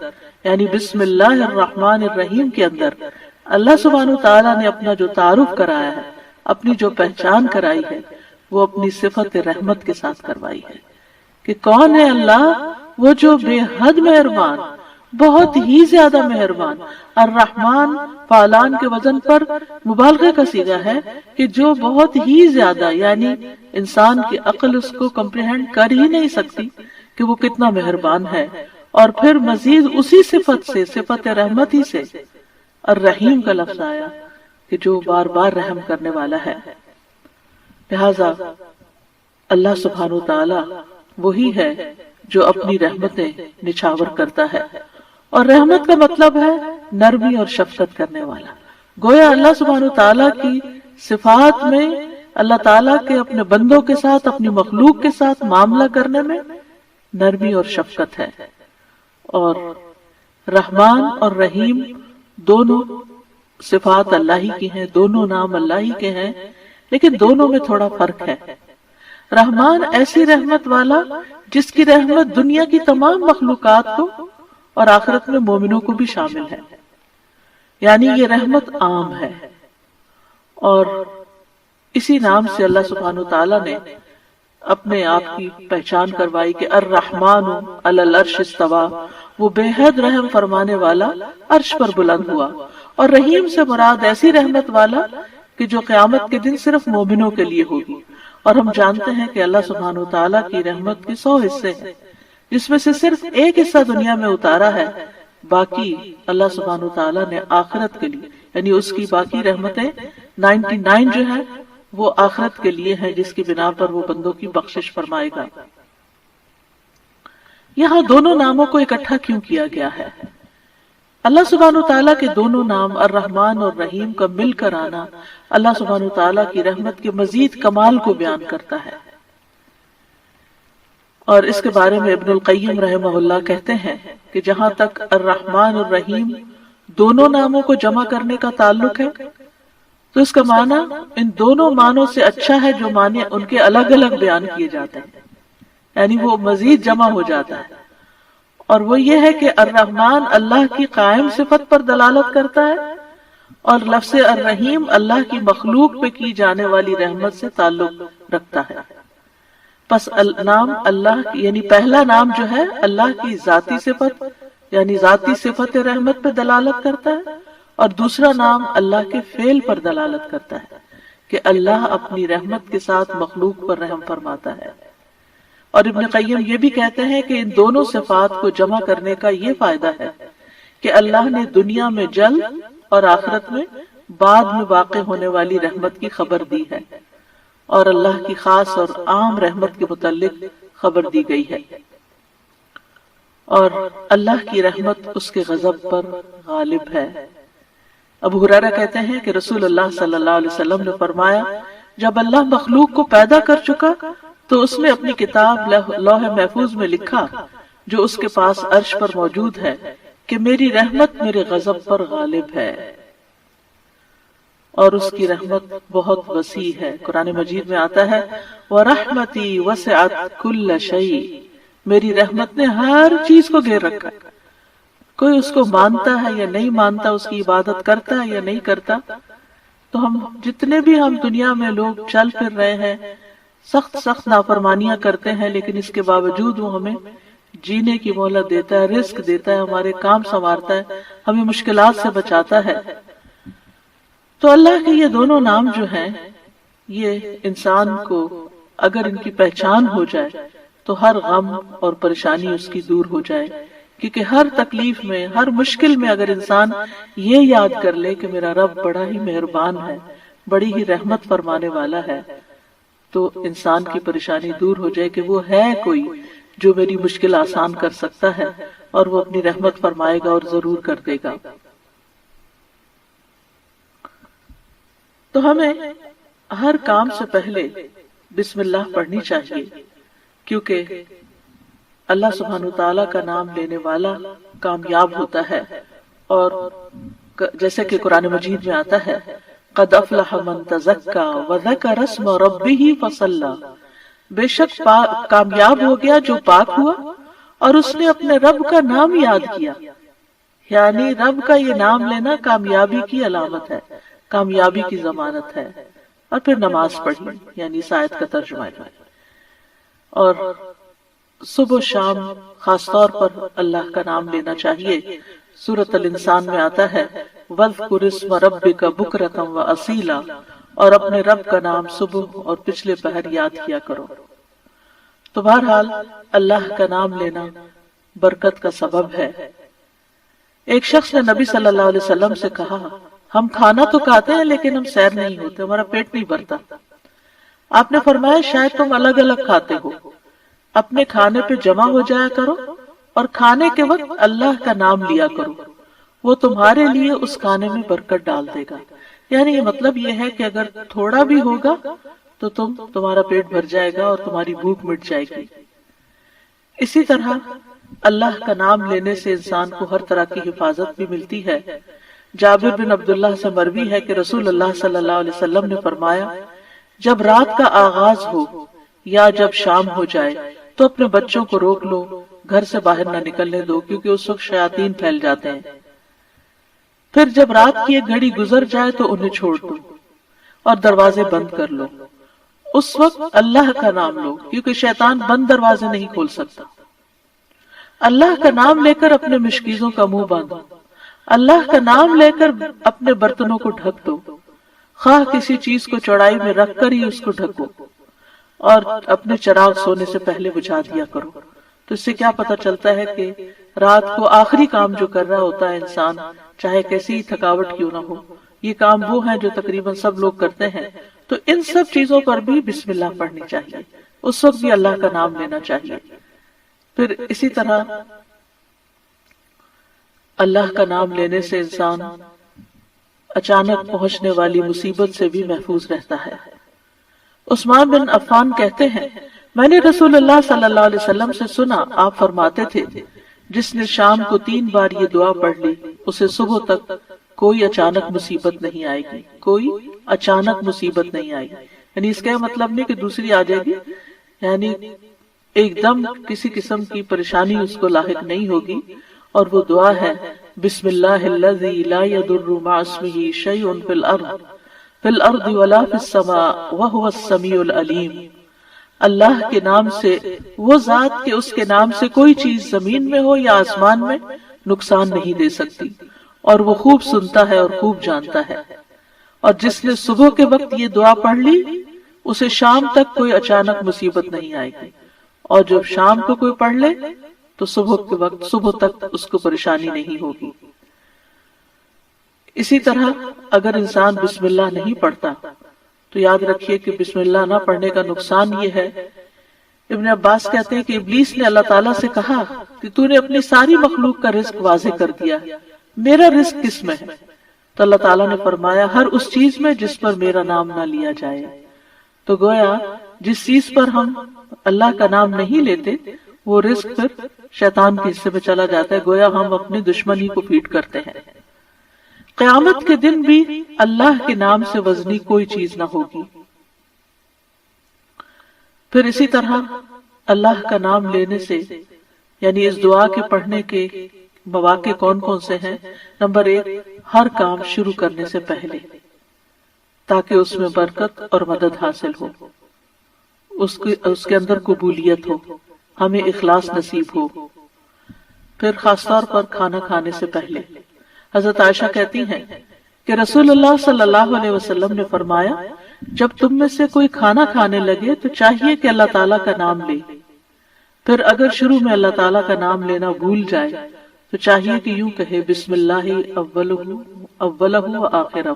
A: یعنی بسم اللہ الرحمن الرحیم کے اندر اللہ سبحانہ وتعالیٰ نے اپنا جو تعارف کرایا ہے، اپنی جو پہچان کرائی ہے، وہ اپنی صفت رحمت کے ساتھ کروائی ہے کہ کون ہے اللہ؟ وہ جو بے حد مہربان، بہت ہی زیادہ مہربان۔ الرحمن فعلان کے وزن پر مبالغہ کا صیغہ ہے کہ جو بہت ہی زیادہ، یعنی انسان کی عقل اس کو کمپریہنڈ کر ہی نہیں سکتی کہ وہ کتنا مہربان ہے۔ اور پھر مزید اسی صفت سے، صفت رحمت ہی سے الرحیم کا لفظ آیا کہ جو بار بار رحم کرنے والا ہے۔ لہذا اللہ سبحانہ وتعالی وہی ہے جو اپنی رحمتیں نچھاور کرتا ہے، اور رحمت کا مطلب ہے نرمی اور شفقت کرنے والا۔ گویا اللہ سبحانہ وتعالی کی صفات میں اللہ تعالیٰ کے اپنے بندوں کے ساتھ، اپنی مخلوق کے ساتھ معاملہ کرنے میں نرمی اور شفقت ہے۔ اور رحمان اور رحیم دونوں صفات اللہ ہی کی ہیں، دونوں نام اللہ ہی کے ہیں، لیکن دونوں میں تھوڑا فرق ہے۔ رحمان ایسی رحمت والا جس کی رحمت دنیا کی تمام مخلوقات کو اور آخرت میں مومنوں کو بھی شامل ہے، یعنی یہ رحمت عام ہے۔ اور اسی نام سے اللہ سبحانہ وتعالیٰ نے اپنے آپ کی پہچان کروائی کہ الرحمن علی العرش استویٰ، وہ بے حد رحم فرمانے والا عرش پر بلند ہوا۔ اور رحیم سے مراد ایسی رحمت والا کہ جو قیامت کے دن صرف مومنوں کے لیے ہوگی، اور ہم جانتے ہیں کہ اللہ سبحانہ وتعالی کی رحمت کے 100 حصے ہیں، جس میں سے صرف ایک حصہ دنیا میں اتارا ہے، باقی اللہ سبحانہ وتعالی نے آخرت کے لیے، یعنی اس کی باقی رحمتیں 99 جو ہے وہ آخرت کے لیے ہیں، جس کی بنا پر وہ بندوں کی بخشش فرمائے گا۔ یہاں دونوں ناموں کو اکٹھا کیوں کیا گیا ہے؟ اللہ سبحانہ وتعالیٰ کے دونوں نام الرحمن اور رحیم کا مل کر آنا اللہ سبحانہ وتعالیٰ کی رحمت کے مزید کمال کو بیان کرتا ہے، اور اس کے بارے میں ابن القیم رحمہ اللہ کہتے ہیں کہ جہاں تک الرحمن اور رحیم دونوں ناموں کو جمع کرنے کا تعلق ہے تو اس کا معنی ان دونوں معنوں سے اچھا ہے جو معنی ان کے الگ الگ بیان کیے جاتے ہیں، یعنی وہ مزید جمع ہو جاتا ہے، اور وہ یہ ہے کہ الرحمن اللہ کی قائم صفت پر دلالت کرتا ہے، اور لفظ الرحیم اللہ کی مخلوق پہ کی جانے والی رحمت سے تعلق رکھتا ہے۔ پس نام اللہ یعنی پہلا نام جو ہے اللہ کی ذاتی صفت یعنی ذاتی صفت رحمت پہ دلالت کرتا ہے، اور دوسرا نام اللہ کے فعل پر دلالت کرتا ہے کہ اللہ اپنی رحمت کے ساتھ مخلوق پر رحم فرماتا ہے۔ اور ابن قیم یہ بھی کہتے ہیں کہ ان دونوں صفات کو جمع کرنے کا یہ فائدہ ہے کہ اللہ نے دنیا میں جلد اور آخرت میں بعد میں واقع ہونے والی رحمت کی خبر دی ہے، اور اللہ کی خاص اور عام رحمت کے متعلق خبر دی گئی ہے، اور اللہ کی رحمت اس کے غضب پر غالب ہے۔ ابو ہریرہ کہتے ہیں کہ رسول اللہ صلی اللہ علیہ وسلم نے فرمایا، جب اللہ مخلوق کو پیدا کر چکا تو اس نے اپنی کتاب لوح محفوظ میں لکھا جو اس کے پاس عرش پر موجود ہے کہ میری رحمت میرے غضب پر غالب ہے، اور اس کی رحمت بہت وسیع ہے۔ قرآن مجید میں آتا ہے وَرَحْمَتِي وَسِعَتْ كُلَّ شَيْءٍ، میری رحمت نے ہر چیز کو گھیر رکھا، کوئی اس کو مانتا ہے یا نہیں مانتا، اس کی عبادت کرتا ہے یا نہیں کرتا، تو ہم جتنے بھی ہم دنیا میں لوگ چل پھر رہے ہیں سخت نافرمانیاں کرتے ہیں، لیکن اس کے باوجود وہ ہمیں جینے کی مہلت دیتا ہے، رزق دیتا ہے، ہمارے کام سنوارتا ہے، ہمیں مشکلات سے بچاتا ہے۔ تو اللہ کے یہ دونوں نام جو ہیں یہ انسان کو اگر ان کی پہچان ہو جائے تو ہر غم اور پریشانی اس کی دور ہو جائے، کیونکہ ہر تکلیف میں ہر مشکل میں اگر انسان یہ یاد کر لے کہ میرا رب بڑا ہی مہربان ہے، بڑی ہی رحمت فرمانے والا ہے، تو انسان کی پریشانی دور ہو جائے کہ وہ ہے کوئی جو میری مشکل آسان کر سکتا ہے، اور وہ اپنی رحمت فرمائے گا اور ضرور کر دے گا۔ تو ہمیں ہر کام سے پہلے بسم اللہ پڑھنی چاہیے، کیونکہ اللہ سبحانہ وتعالیٰ کا نام لینے والا کامیاب ہوتا ہے، اور جیسے کہ قرآن مجید میں آتا ہے قد افلح من تزکا وذکر اسم ربہ فصلی، بے شک کامیاب ہو گیا جو پاک ہوا اور اس نے اپنے رب کا نام یاد کیا، یعنی رب کا یہ نام لینا کامیابی کی علامت ہے، کامیابی کی ضمانت ہے۔ اور پھر نماز پڑھی، یعنی اس آیت کا ترجمہ ہے، اور صبح و شام خاص طور پر اللہ کا نام لینا چاہیے۔ سورۃ الانسان میں آتا ہے وَاذْكُرِ اسْمَ رَبِّكَ بُكْرَةً وَأَصِيلًا، اور اپنے رب کا نام صبح اور پچھلے پہر یاد کیا کرو۔ تو بہرحال اللہ کا نام لینا برکت کا سبب ہے۔ ایک شخص نے نبی صلی اللہ علیہ وسلم سے کہا، ہم کھانا تو کھاتے ہیں لیکن ہم سیر نہیں ہوتے، ہمارا پیٹ نہیں بھرتا۔ آپ نے فرمایا شاید تم الگ الگ کھاتے ہو، اپنے کھانے پہ جمع ہو جایا کرو اور کھانے کے وقت اللہ کا نام لیا کرو، وہ تمہارے لیے اس کھانے میں برکت ڈال دے گا۔ یعنی یہ مطلب یہ ہے کہ اگر تھوڑا بھی ہوگا تو تمہارا پیٹ بھر جائے گا اور تمہاری بھوک مٹ جائے گی۔ اسی طرح اللہ کا نام لینے سے انسان کو ہر طرح کی حفاظت بھی ملتی ہے۔ جابر بن عبداللہ سے مروی ہے کہ رسول اللہ صلی اللہ علیہ وسلم نے فرمایا، جب رات کا آغاز ہو یا جب شام ہو جائے تو اپنے بچوں کو روک لو، گھر سے باہر نہ نکلنے دو، کیونکہ اس وقت شیاطین پھیل جاتے ہیں۔ پھر جب رات کی ایک گھڑی گزر جائے تو انہیں چھوڑ دو اور دروازے بند کر لو، اس وقت اللہ کا نام لو، کیونکہ شیطان بند دروازے نہیں کھول سکتا۔ اللہ کا نام لے کر اپنے مشکیزوں کا منہ باندھو، اللہ کا نام لے کر اپنے برتنوں کو ڈھک دو، خواہ کسی چیز کو چوڑائی میں رکھ کر ہی اس کو ڈھکو۔ اور اپنے چراغ سونے سے پہلے بجھا دیا کرو. تو اس سے کیا پتا چلتا ہے کہ رات کو آخری کام جو کر رہا ہوتا ہے انسان، چاہے کیسی تھکاوٹ کیوں نہ ہو، یہ کام وہ ہیں جو تقریباً سب لوگ کرتے ہیں، تو ان سب چیزوں پر بھی بسم اللہ پڑھنی چاہیے، اس وقت بھی اللہ کا نام لینا چاہیے. پھر اسی طرح اللہ کا نام لینے سے انسان اچانک پہنچنے والی مصیبت سے بھی محفوظ رہتا ہے. عثمان بن عفان کہتے ہیں، میں نے رسول اللہ صلی اللہ علیہ وسلم سے سنا، آپ فرماتے تھے جس نے شام کو 3 بار یہ دعا پڑھ لی اسے صبح تک کوئی اچانک مصیبت نہیں آئے گی، کوئی اچانک مصیبت نہیں آئے گی. یعنی اس کا مطلب نہیں کہ دوسری آ جائے گی، یعنی ایک دم کسی قسم کی پریشانی اس کو لاحق نہیں ہوگی. اور وہ دعا ہے بسم اللہ الذی لا یضر مع اسمہ شیء فی الارض ولا فی السماء وہو السمیع العلیم. اللہ کے نام سے، وہ ذات کہ اس کے نام سے کوئی چیز زمین میں ہو یا آسمان میں نقصان نہیں دے سکتی، اور وہ خوب سنتا ہے اور خوب جانتا ہے. اور جس نے صبح کے وقت یہ دعا پڑھ لی اسے شام تک کوئی اچانک مصیبت نہیں آئے گی، اور جب شام کو کوئی پڑھ لے تو صبح کے وقت صبح تک اس کو پریشانی نہیں ہوگی. اسی طرح اگر انسان بسم اللہ نہیں پڑھتا تو یاد رکھیے کہ بسم اللہ نہ پڑھنے کا نقصان یہ ہے. ابن عباس کہتے ہیں کہ ابلیس نے اللہ تعالیٰ سے کہا کہ تو نے اپنی ساری مخلوق کا رزق واضح کر دیا، میرا رزق کس میں ہے؟ تو اللہ تعالیٰ نے فرمایا ہر اس چیز میں جس پر میرا نام نہ لیا جائے. تو گویا جس چیز پر ہم اللہ کا نام نہیں لیتے وہ رزق پھر شیطان کے حصے میں چلا جاتا ہے، گویا ہم اپنے دشمن ہی کو فیڈ کرتے ہیں. قیامت کے دن بھی اللہ کے نام سے وزنی کوئی چیز نہ ہوگی. پھر اسی طرح اللہ کا نام لینے سے، یعنی اس دعا کے پڑھنے کے مواقع کون کون سے ہیں؟ نمبر 1، ہر کام شروع کرنے سے پہلے، تاکہ اس میں برکت اور مدد حاصل ہو، اس کے اندر قبولیت ہو، ہمیں اخلاص نصیب ہو. پھر خاص طور پر کھانا کھانے سے پہلے حضرت عائشہ کہتی ہیں کہ رسول اللہ صلی اللہ علیہ وسلم نے فرمایا جب تم میں سے کوئی کھانا کھانے لگے تو چاہیے کہ اللہ تعالیٰ کا نام لے. پھر اگر شروع میں اللہ تعالیٰ کا نام لینا بھول جائے تو چاہیے کہ یوں کہے بسم اللہ اولہ و آخرہ،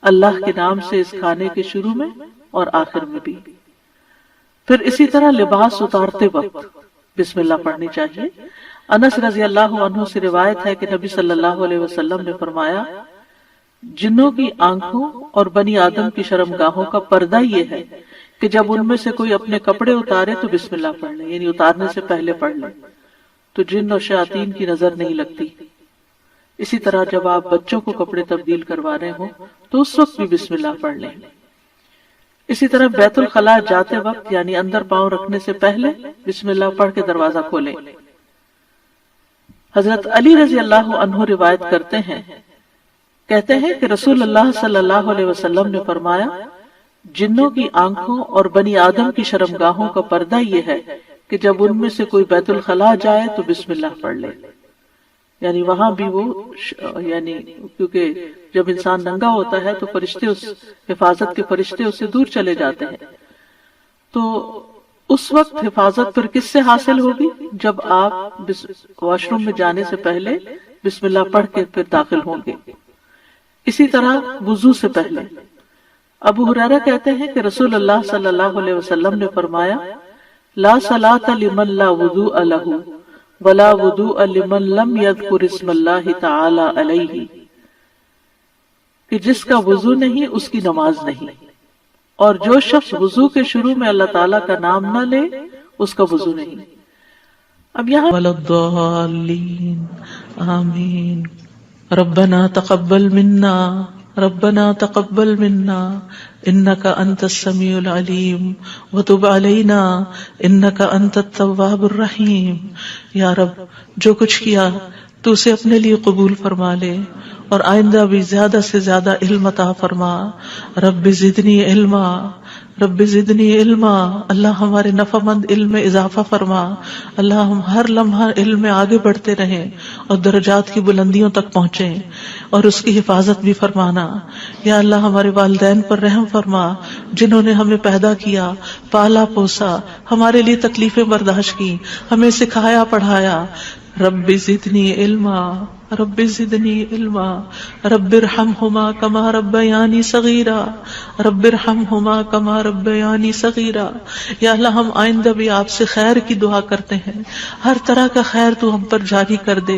A: اللہ کے نام سے اس کھانے کے شروع میں اور آخر میں بھی. پھر اسی طرح لباس اتارتے وقت بسم اللہ پڑھنی چاہیے. انس رضی اللہ عنہ سے روایت ہے کہ نبی صلی اللہ علیہ وسلم نے فرمایا جنوں کی آنکھوں اور بنی آدم کی شرمگاہوں کا پردہ یہ ہے کہ جب ان میں سے کوئی اپنے کپڑے اتارے تو بسم اللہ پڑھ لے، یعنی اتارنے سے پہلے پڑھ لے، تو جن اور شیاطین کی نظر نہیں لگتی. اسی طرح جب آپ بچوں کو کپڑے تبدیل کروا رہے ہوں تو اس وقت بھی بسم اللہ پڑھ لیں. اسی طرح بیت الخلاء جاتے وقت یعنی اندر پاؤں رکھنے سے پہلے بسم اللہ پڑھ کے دروازہ کھولیں. حضرت علی رضی اللہ عنہ روایت کرتے ہیں، کہتے ہیں کہ رسول اللہ صلی اللہ علیہ وسلم نے فرمایا جنوں کی آنکھوں اور بنی آدم کی شرمگاہوں کا پردہ یہ ہے کہ جب ان میں سے کوئی بیت الخلاء جائے تو بسم اللہ پڑھ لے. یعنی وہاں بھی وہ یعنی کیونکہ جب انسان ننگا ہوتا ہے تو فرشتے اس حفاظت کے فرشتے اسے دور چلے جاتے ہیں، تو اس وقت حفاظت پھر کس سے حاصل ہوگی؟ جب آپ واش روم میں جانے سے پہلے بسم اللہ پڑھ کے پھر داخل ہوں گے. اسی طرح وضو سے پہلے ابو ہریرہ کہتے ہیں کہ رسول اللہ صلی اللہ علیہ وسلم نے فرمایا لا صلاۃ لمن لا وضوء له ولا وضوء لمن لم يذكر اسم اللہ تعالی علیہ، کہ جس کا وضو نہیں اس کی نماز نہیں، اور جو شخص وضو کے شروع میں اللہ تعالیٰ کا نام نہ لے اس کا وضو نہیں. اب یہاں
G: وللضالین آمین. ربنا تقبل منا ربنا تقبل منا انك انت السميع العليم وتب علينا انك انت التواب الرحیم. یا رب جو کچھ کیا تو اسے اپنے لیے قبول فرما لے اور آئندہ بھی زیادہ سے زیادہ علم عطا فرما. رب زدنی علما رب زدنی علما. اللہ ہمارے نفع مند علم میں اضافہ فرما. اللہ ہم ہر لمحہ علم میں آگے بڑھتے رہیں اور درجات کی بلندیوں تک پہنچے اور اس کی حفاظت بھی فرمانا. یا اللہ ہمارے والدین پر رحم فرما جنہوں نے ہمیں پیدا کیا، پالا پوسا، ہمارے لیے تکلیفیں برداشت کی، ہمیں سکھایا پڑھایا. رب زدنی علما رب زدنی علما رب ارحمہما کما ربیانی صغیرا رب ارحمہما کما ربیانی صغیرا. یا اللہ ہم آئندہ بھی آپ سے خیر کی دعا کرتے ہیں، ہر طرح کا خیر تو ہم پر جاری کر دے.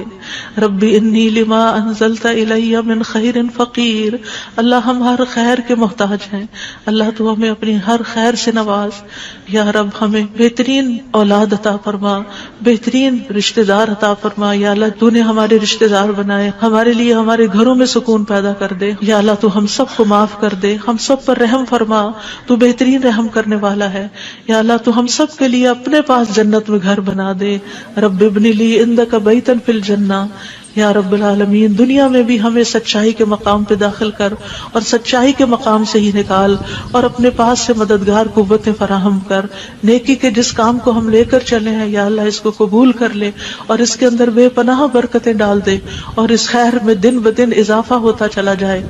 G: رب انی لما انزلت الی من خیر فقیر. اللہ ہم ہر خیر کے محتاج ہیں، اللہ تو ہمیں اپنی ہر خیر سے نواز. یا رب ہمیں بہترین اولاد عطا فرما، بہترین رشتہ دار عطا فرما. یا اللہ تو نے ہمارے رشتہ دار بنائے، ہمارے لیے ہمارے گھروں میں سکون پیدا کر دے. یا اللہ تو ہم سب کو معاف کر دے، ہم سب پر رحم فرما، تو بہترین رحم کرنے والا ہے. یا اللہ تو ہم سب کے لیے اپنے پاس جنت میں گھر بنا دے. رب ابن لی عندک بیتا فی الجنہ. یا رب العالمین دنیا میں بھی ہمیں سچائی کے مقام پہ داخل کر اور سچائی کے مقام سے ہی نکال، اور اپنے پاس سے مددگار قوتیں فراہم کر. نیکی کے جس کام کو ہم لے کر چلے ہیں یا اللہ اس کو قبول کر لے اور اس کے اندر بے پناہ برکتیں ڈال دے اور اس خیر میں دن بدن اضافہ ہوتا چلا جائے.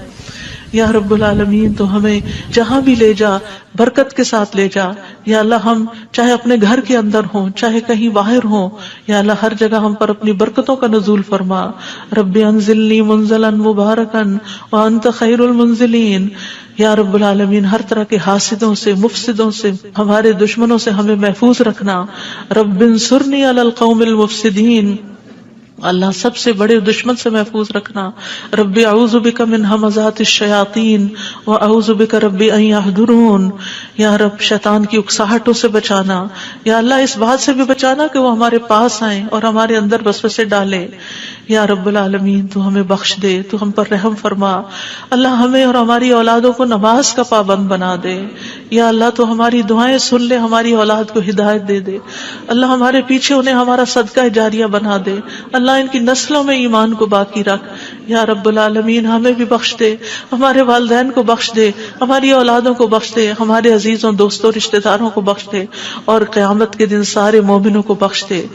G: یا رب العالمین تو ہمیں جہاں بھی لے جا برکت کے ساتھ لے جا. یا اللہ ہم چاہے اپنے گھر کے اندر ہوں چاہے کہیں باہر ہوں، یا اللہ ہر جگہ ہم پر اپنی برکتوں کا نزول فرما. رب انزلنی منزلا مبارکا وانت خیر المنزلین. یا رب العالمین ہر طرح کے حاسدوں سے، مفسدوں سے، ہمارے دشمنوں سے ہمیں محفوظ رکھنا. رب انصرنی علی القوم المفسدین. اللہ سب سے بڑے دشمن سے محفوظ رکھنا. رب اعوذ بک من ہمزات الشیاطین واعوذ بک رب ان یحضرون. یا رب شیطان کی اکساہٹوں سے بچانا. یا اللہ اس بات سے بھی بچانا کہ وہ ہمارے پاس آئیں اور ہمارے اندر وسوسے ڈالے. یا رب العالمین تو ہمیں بخش دے، تو ہم پر رحم فرما. اللہ ہمیں اور ہماری اولادوں کو نماز کا پابند بنا دے. یا اللہ تو ہماری دعائیں سن لے، ہماری اولاد کو ہدایت دے دے. اللہ ہمارے پیچھے انہیں ہمارا صدقہ جاریہ بنا دے. اللہ ان کی نسلوں میں ایمان کو باقی رکھ. یا رب العالمین ہمیں بھی بخش دے، ہمارے والدین کو بخش دے، ہماری اولادوں کو بخش دے، ہمارے عزیزوں دوستوں رشتہ داروں کو بخش دے، اور قیامت کے دن سارے مومنوں کو بخش دے.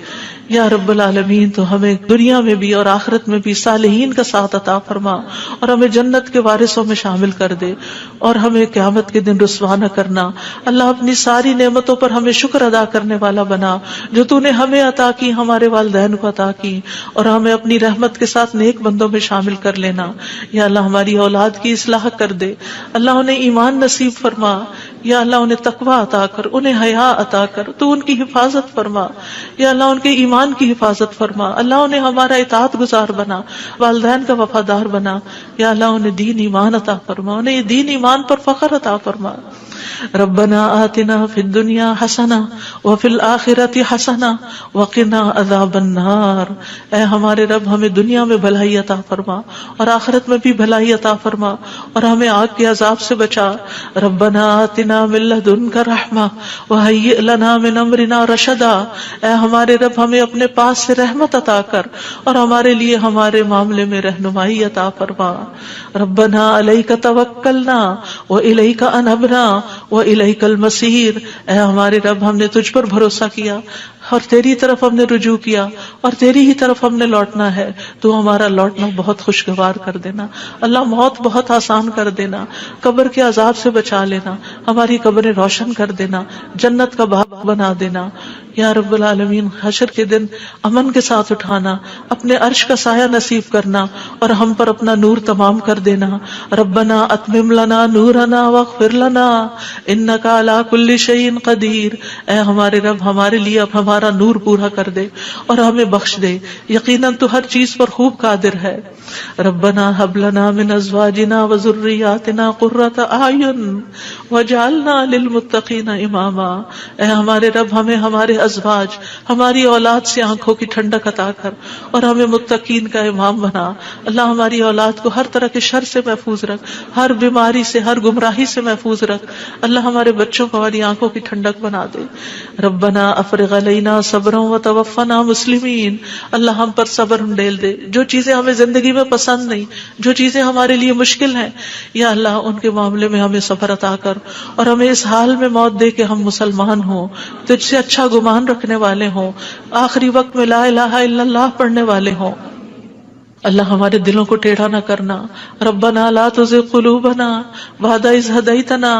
G: یا رب العالمین تو ہمیں دنیا میں بھی اور آخرت میں بھی صالحین کا ساتھ عطا فرما، اور ہمیں جنت کے وارثوں میں شامل کر دے، اور ہمیں قیامت کے دن رسوا نہ کرنا. اللہ اپنی ساری نعمتوں پر ہمیں شکر ادا کرنے والا بنا جو تو نے ہمیں عطا کی، ہمارے والدین کو عطا کی، اور ہمیں اپنی رحمت کے ساتھ نیک بندوں میں شامل کر لینا. یا اللہ ہماری اولاد کی اصلاح کر دے. اللہ انہیں ایمان نصیب فرما. یا اللہ انہیں تقوی عطا کر، انہیں حیا عطا کر، تو ان کی حفاظت فرما. یا اللہ ان کے ایمان کی حفاظت فرما. اللہ انہیں ہمارا اطاعت گزار بنا، والدین کا وفادار بنا. یا اللہ انہیں دین ایمان عطا فرما، انہیں یہ دین ایمان پر فخر عطا فرما. ربنا آتنا فی الدنیا حسنہ وفی الآخرۃ حسنہ وقنا عذاب النار. اے ہمارے رب ہمیں دنیا میں بھلائی عطا فرما اور آخرت میں بھی بھلائی عطا فرما، اور ہمیں آگ کے عذاب سے بچا. ربنا آتنا من لدنک رحمہ وہیئ لنا من امرنا رشدا. اے ہمارے رب ہمیں اپنے پاس سے رحمت عطا کر اور ہمارے لیے ہمارے معاملے میں رہنمائی عطا فرما. ربنا علیک توکلنا والیک انبنا وَإِلَيْكَ الْمَصِيرُ. اے ہمارے رب ہم نے تجھ پر بھروسہ کیا اور تیری طرف ہم نے رجوع کیا اور تیری ہی طرف ہم نے لوٹنا ہے. تو ہمارا لوٹنا بہت خوشگوار کر دینا. اللہ موت بہت آسان کر دینا، قبر کے عذاب سے بچا لینا، ہماری قبریں روشن کر دینا، جنت کا باغ بنا دینا. یا رب العالمین حشر کے دن امن کے ساتھ اٹھانا، اپنے عرش کا سایہ نصیب کرنا اور ہم پر اپنا نور تمام کر دینا. ربنا اتمم لنا نورنا واغفر لنا انک علی کل شیء قدیر. اے ہمارے رب ہمارے لیے اب ہمارا نور پورا کر دے اور ہمیں بخش دے، یقیناً تو ہر چیز پر خوب قادر ہے. ربنا هب لنا من ازواجنا وذرياتنا قرة اعین واجعلنا للمتقین اماما. اے ہمارے رب ہمیں ہمارے ازواج، ہماری اولاد سے آنکھوں کی ٹھنڈک عطا کر اور ہمیں متقین کا امام بنا. اللہ ہماری اولاد کو ہر طرح کے شر سے محفوظ رکھ، ہر بیماری سے، ہر گمراہی سے محفوظ رکھ. اللہ ہمارے بچوں کو ہماری آنکھوں کی ٹھنڈک بنا دے. ربنا افرغ علینا صبرا وتوفنا مسلمین. اللہ ہم پر صبر ڈیل دے. جو چیزیں ہمیں زندگی میں پسند نہیں، جو چیزیں ہمارے لیے مشکل ہیں، یا اللہ ان کے معاملے میں ہمیں صبر عطا کر اور ہمیں اس حال میں موت دے کہ ہم مسلمان ہوں، تجھ سے اچھا گمان رکھنے والے ہوں، آخری وقت میں لا الہ الا اللہ پڑھنے والے ہوں. اللہ ہمارے دلوں کو ٹیڑھا نہ کرنا. ربنا لا تزغ قلوبنا بعد اذ ہدیتنا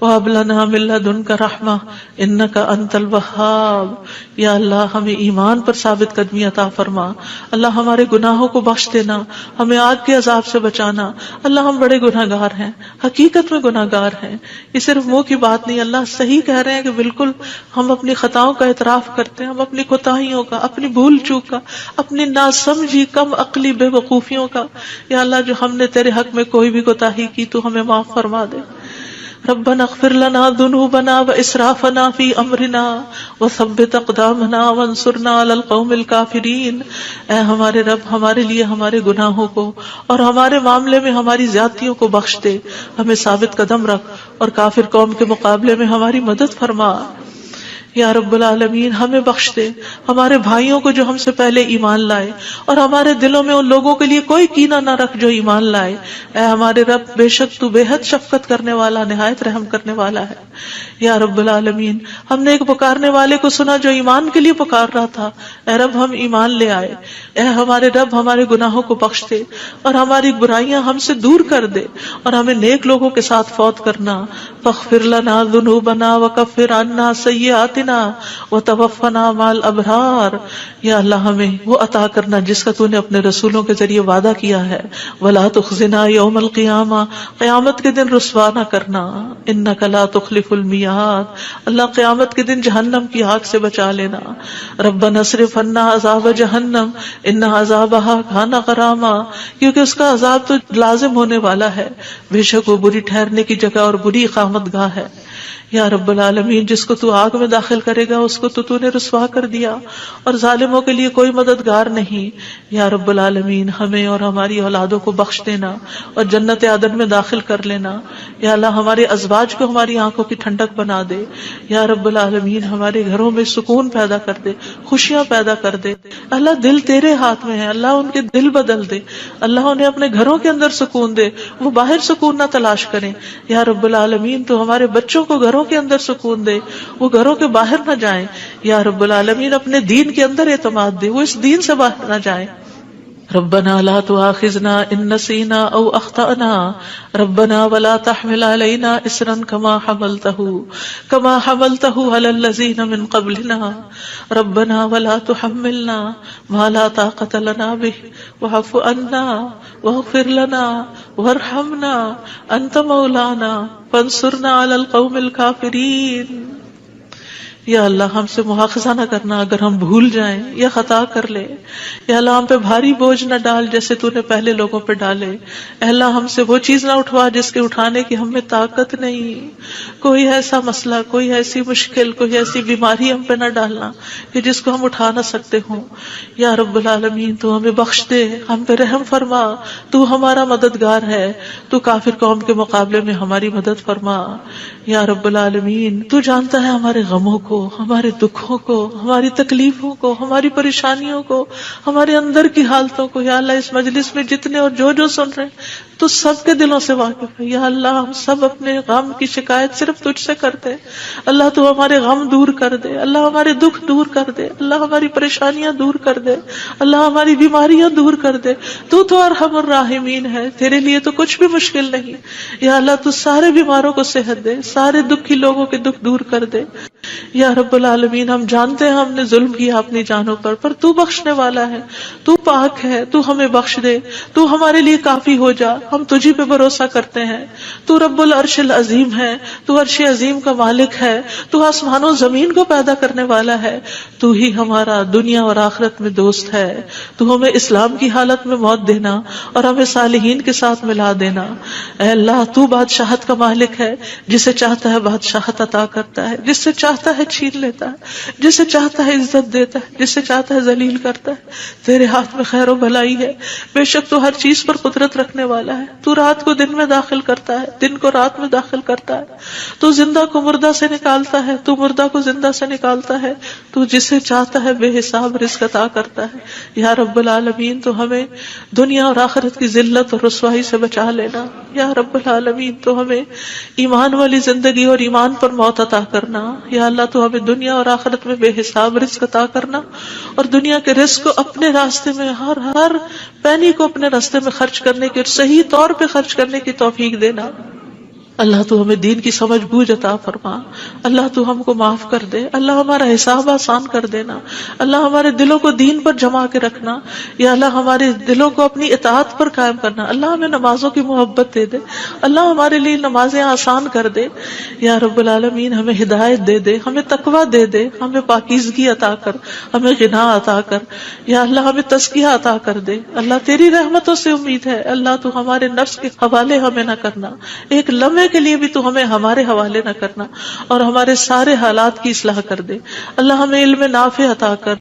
G: وہب لنا من لدنک رحمہ انک انت الوہاب. یا اللہ ہمیں ایمان پر ثابت قدمی عطا فرما. اللہ ہمارے گناہوں کو بخش دینا, ہمیں آگ کے عذاب سے بچانا. اللہ ہم بڑے گناہگار ہیں, حقیقت میں گناہگار ہیں, یہ صرف منہ کی بات نہیں. اللہ صحیح کہہ رہے ہیں کہ بالکل ہم اپنی خطاؤں کا اعتراف کرتے ہیں, ہم اپنی کوتاہیوں کا, اپنی بھول چوک کا, اپنی ناسمجھی کم عقلی بے وقوفیوں کا. یا اللہ جو ہم نے تیرے حق میں کوئی بھی کوتاہی کی تو ہمیں معاف فرما دے. ربنا اغفر لنا ذنوبنا واسرافنا في امرنا وثبت اقدامنا وانصرنا على القوم الكافرين. اے ہمارے رب ہمارے لیے ہمارے گناہوں کو اور ہمارے معاملے میں ہماری زیادتیوں کو بخش دے, ہمیں ثابت قدم رکھ اور کافر قوم کے مقابلے میں ہماری مدد فرما. یا رب العالمین ہمیں بخش دے, ہمارے بھائیوں کو جو ہم سے پہلے ایمان لائے, اور ہمارے دلوں میں ان لوگوں کے لیے کوئی کینہ نہ رکھ جو ایمان لائے. اے ہمارے رب بے شک تو بے حد شفقت کرنے والا, نہایت رحم کرنے والا ہے. یا رب العالمین ہم نے ایک پکارنے والے کو سنا جو ایمان کے لیے پکار رہا تھا, اے رب ہم ایمان لے آئے. اے ہمارے رب ہمارے گناہوں کو بخش دے اور ہماری برائیاں ہم سے دور کر دے اور ہمیں نیک لوگوں کے ساتھ فوت کرنا. فاغفر لنا ذنوبنا وکفر عنا سیئاتنا وتوفنا مع الابرار. یا اللہ ہمیں وہ عطا کرنا جس کا تو نے اپنے رسولوں کے ذریعے وعدہ کیا ہے. ولا تخزنا یوم القیامہ, قیامت کے دن رسوا نہ کرنا. انک لا تخلف المیعاد, اللہ قیامت کے دن جہنم کی آگ سے بچا لینا. ربنا اصرف عنا عذاب جہنم ان عذابها کان غراما, کیونکہ اس کا عذاب تو لازم ہونے والا ہے, بے شک وہ بری ٹھہرنے کی جگہ اور بری اقامت گاہ ہے. یا رب العالمین جس کو تو آگ میں داخل کرے گا اس کو تو نے رسوا کر دیا, اور ظالموں کے لیے کوئی مددگار نہیں. یا رب العالمین ہمیں اور ہماری اولادوں کو بخش دینا اور جنت عدن میں داخل کر لینا. یا اللہ ہمارے ازواج کو ہماری آنکھوں کی ٹھنڈک بنا دے. یا رب العالمین ہمارے گھروں میں سکون پیدا کر دے, خوشیاں پیدا کر دے. اللہ دل تیرے ہاتھ میں ہے, اللہ ان کے دل بدل دے, اللہ انہیں اپنے گھروں کے اندر سکون دے, وہ باہر سکون نہ تلاش کریں. یا رب العالمین تو ہمارے بچوں کو گھروں کے اندر سکون دے, وہ گھروں کے باہر نہ جائیں. یا رب العالمین اپنے دین کے اندر اعتماد دے, وہ اس دین سے باہر نہ جائیں. ربنا لا تؤاخذنا ان نسينا او اخطأنا ربنا ولا تحمل علينا اصرا كما حملته على الذين من قبلنا ربنا ولا تحملنا ما لا طاقة لنا به واعف عنا واغفر لنا وارحمنا انت مولانا فانصرنا على القوم الكافرين. یا اللہ ہم سے مواخذہ نہ کرنا اگر ہم بھول جائیں یا خطا کر لیں. یا اللہ ہم پہ بھاری بوجھ نہ ڈال جیسے تو نے پہلے لوگوں پہ ڈالے. اے اللہ ہم سے وہ چیز نہ اٹھوا جس کے اٹھانے کی ہم میں طاقت نہیں. کوئی ایسا مسئلہ, کوئی ایسی مشکل, کوئی ایسی بیماری ہم پہ نہ ڈالنا کہ جس کو ہم اٹھا نہ سکتے ہوں. یا رب العالمین تو ہمیں بخش دے, ہم پہ رحم فرما, تو ہمارا مددگار ہے, تو کافر قوم کے مقابلے میں ہماری مدد فرما. یا رب العالمین تو جانتا ہے ہمارے غموں کو, ہمارے دکھوں کو, ہماری تکلیفوں کو, ہماری پریشانیوں کو, ہمارے اندر کی حالتوں کو. یا اللہ اس مجلس میں جتنے اور جو سن رہے ہیں تو سب کے دلوں سے واقف ہے. یا اللہ ہم سب اپنے غم کی شکایت صرف تجھ سے کرتے. اللہ تو ہمارے غم دور کر دے, اللہ ہمارے دکھ دور کر دے, اللہ ہماری پریشانیاں دور کر دے, اللہ ہماری بیماریاں دور کر دے. تو ارحم الراحمین ہے, تیرے لیے تو کچھ بھی مشکل نہیں. یا اللہ تو سارے بیماروں کو صحت دے, سارے دکھی لوگوں کے دکھ دور کر دے. یا رب العالمین ہم جانتے ہیں ہم نے ظلم کیا اپنی جانوں پر تو بخشنے والا ہے, تو پاک ہے, تو ہمیں بخش دے, تو ہمارے لیے کافی ہو جا. ہم تجھی پہ بھروسہ کرتے ہیں. تو رب العرش العظیم ہے, تو عرش عظیم کا مالک ہے, تو آسمان و زمین کو پیدا کرنے والا ہے. تو ہی ہمارا دنیا اور آخرت میں دوست ہے. تو ہمیں اسلام کی حالت میں موت دینا اور ہمیں صالحین کے ساتھ ملا دینا. اے اللہ تو بادشاہت کا مالک ہے, جسے چاہتا ہے بادشاہت عطا کرتا ہے, جس سے چاہتا ہے چھین لیتا ہے, جسے چاہتا ہے عزت دیتا ہے, جسے چاہتا ہے ذلیل کرتا ہے. تیرے ہاتھ میں خیر و بھلائی ہے, بے شک تو ہر چیز پر قدرت رکھنے والا ہے. تو رات کو دن میں داخل کرتا ہے, دن کو رات میں داخل کرتا ہے. تو زندہ کو مردہ سے نکالتا ہے, تو مردہ کو زندہ سے نکالتا ہے. تو جسے چاہتا ہے بے حساب رزق عطا کرتا ہے. یا رب العالمین تو ہمیں دنیا اور آخرت کی ذلت اور رسوائی سے بچا لینا. یا رب العالمین تو ہمیں ایمان والی زندگی اور ایمان پر موت عطا کرنا. یا یا اللہ تو ہمیں دنیا اور آخرت میں بے حساب رزق عطا کرنا، اور دنیا کے رزق کو اپنے راستے میں ہر پینی کو اپنے راستے میں خرچ کرنے کی اور صحیح طور پہ خرچ کرنے کی توفیق دینا۔ اللہ تو ہمیں دین کی سمجھ بوجھ عطا فرما، اللہ تو ہم کو معاف کر دے، اللہ ہمارا حساب آسان کر دینا، اللہ ہمارے دلوں کو دین پر جما کے رکھنا، یا اللہ ہمارے دلوں کو اپنی اطاعت پر قائم کرنا، اللہ ہمیں نمازوں کی محبت دے دے، اللہ ہمارے لیے نمازیں آسان کر دے، یا رب العالمین ہمیں ہدایت دے دے، ہمیں تقویٰ دے دے، ہمیں پاکیزگی عطا کر، ہمیں غنا عطا کر، یا اللہ ہمیں تزکیہ عطا کر دے۔ اللہ تیری رحمتوں سے امید ہے، اللہ تو ہمارے نفس کے حوالے ہمیں نہ کرنا، ایک لمحے کے لیے بھی تو ہمیں ہمارے حوالے نہ کرنا، اور ہمارے سارے حالات کی اصلاح کر دے۔ اللہ ہمیں علم نافع عطا کر،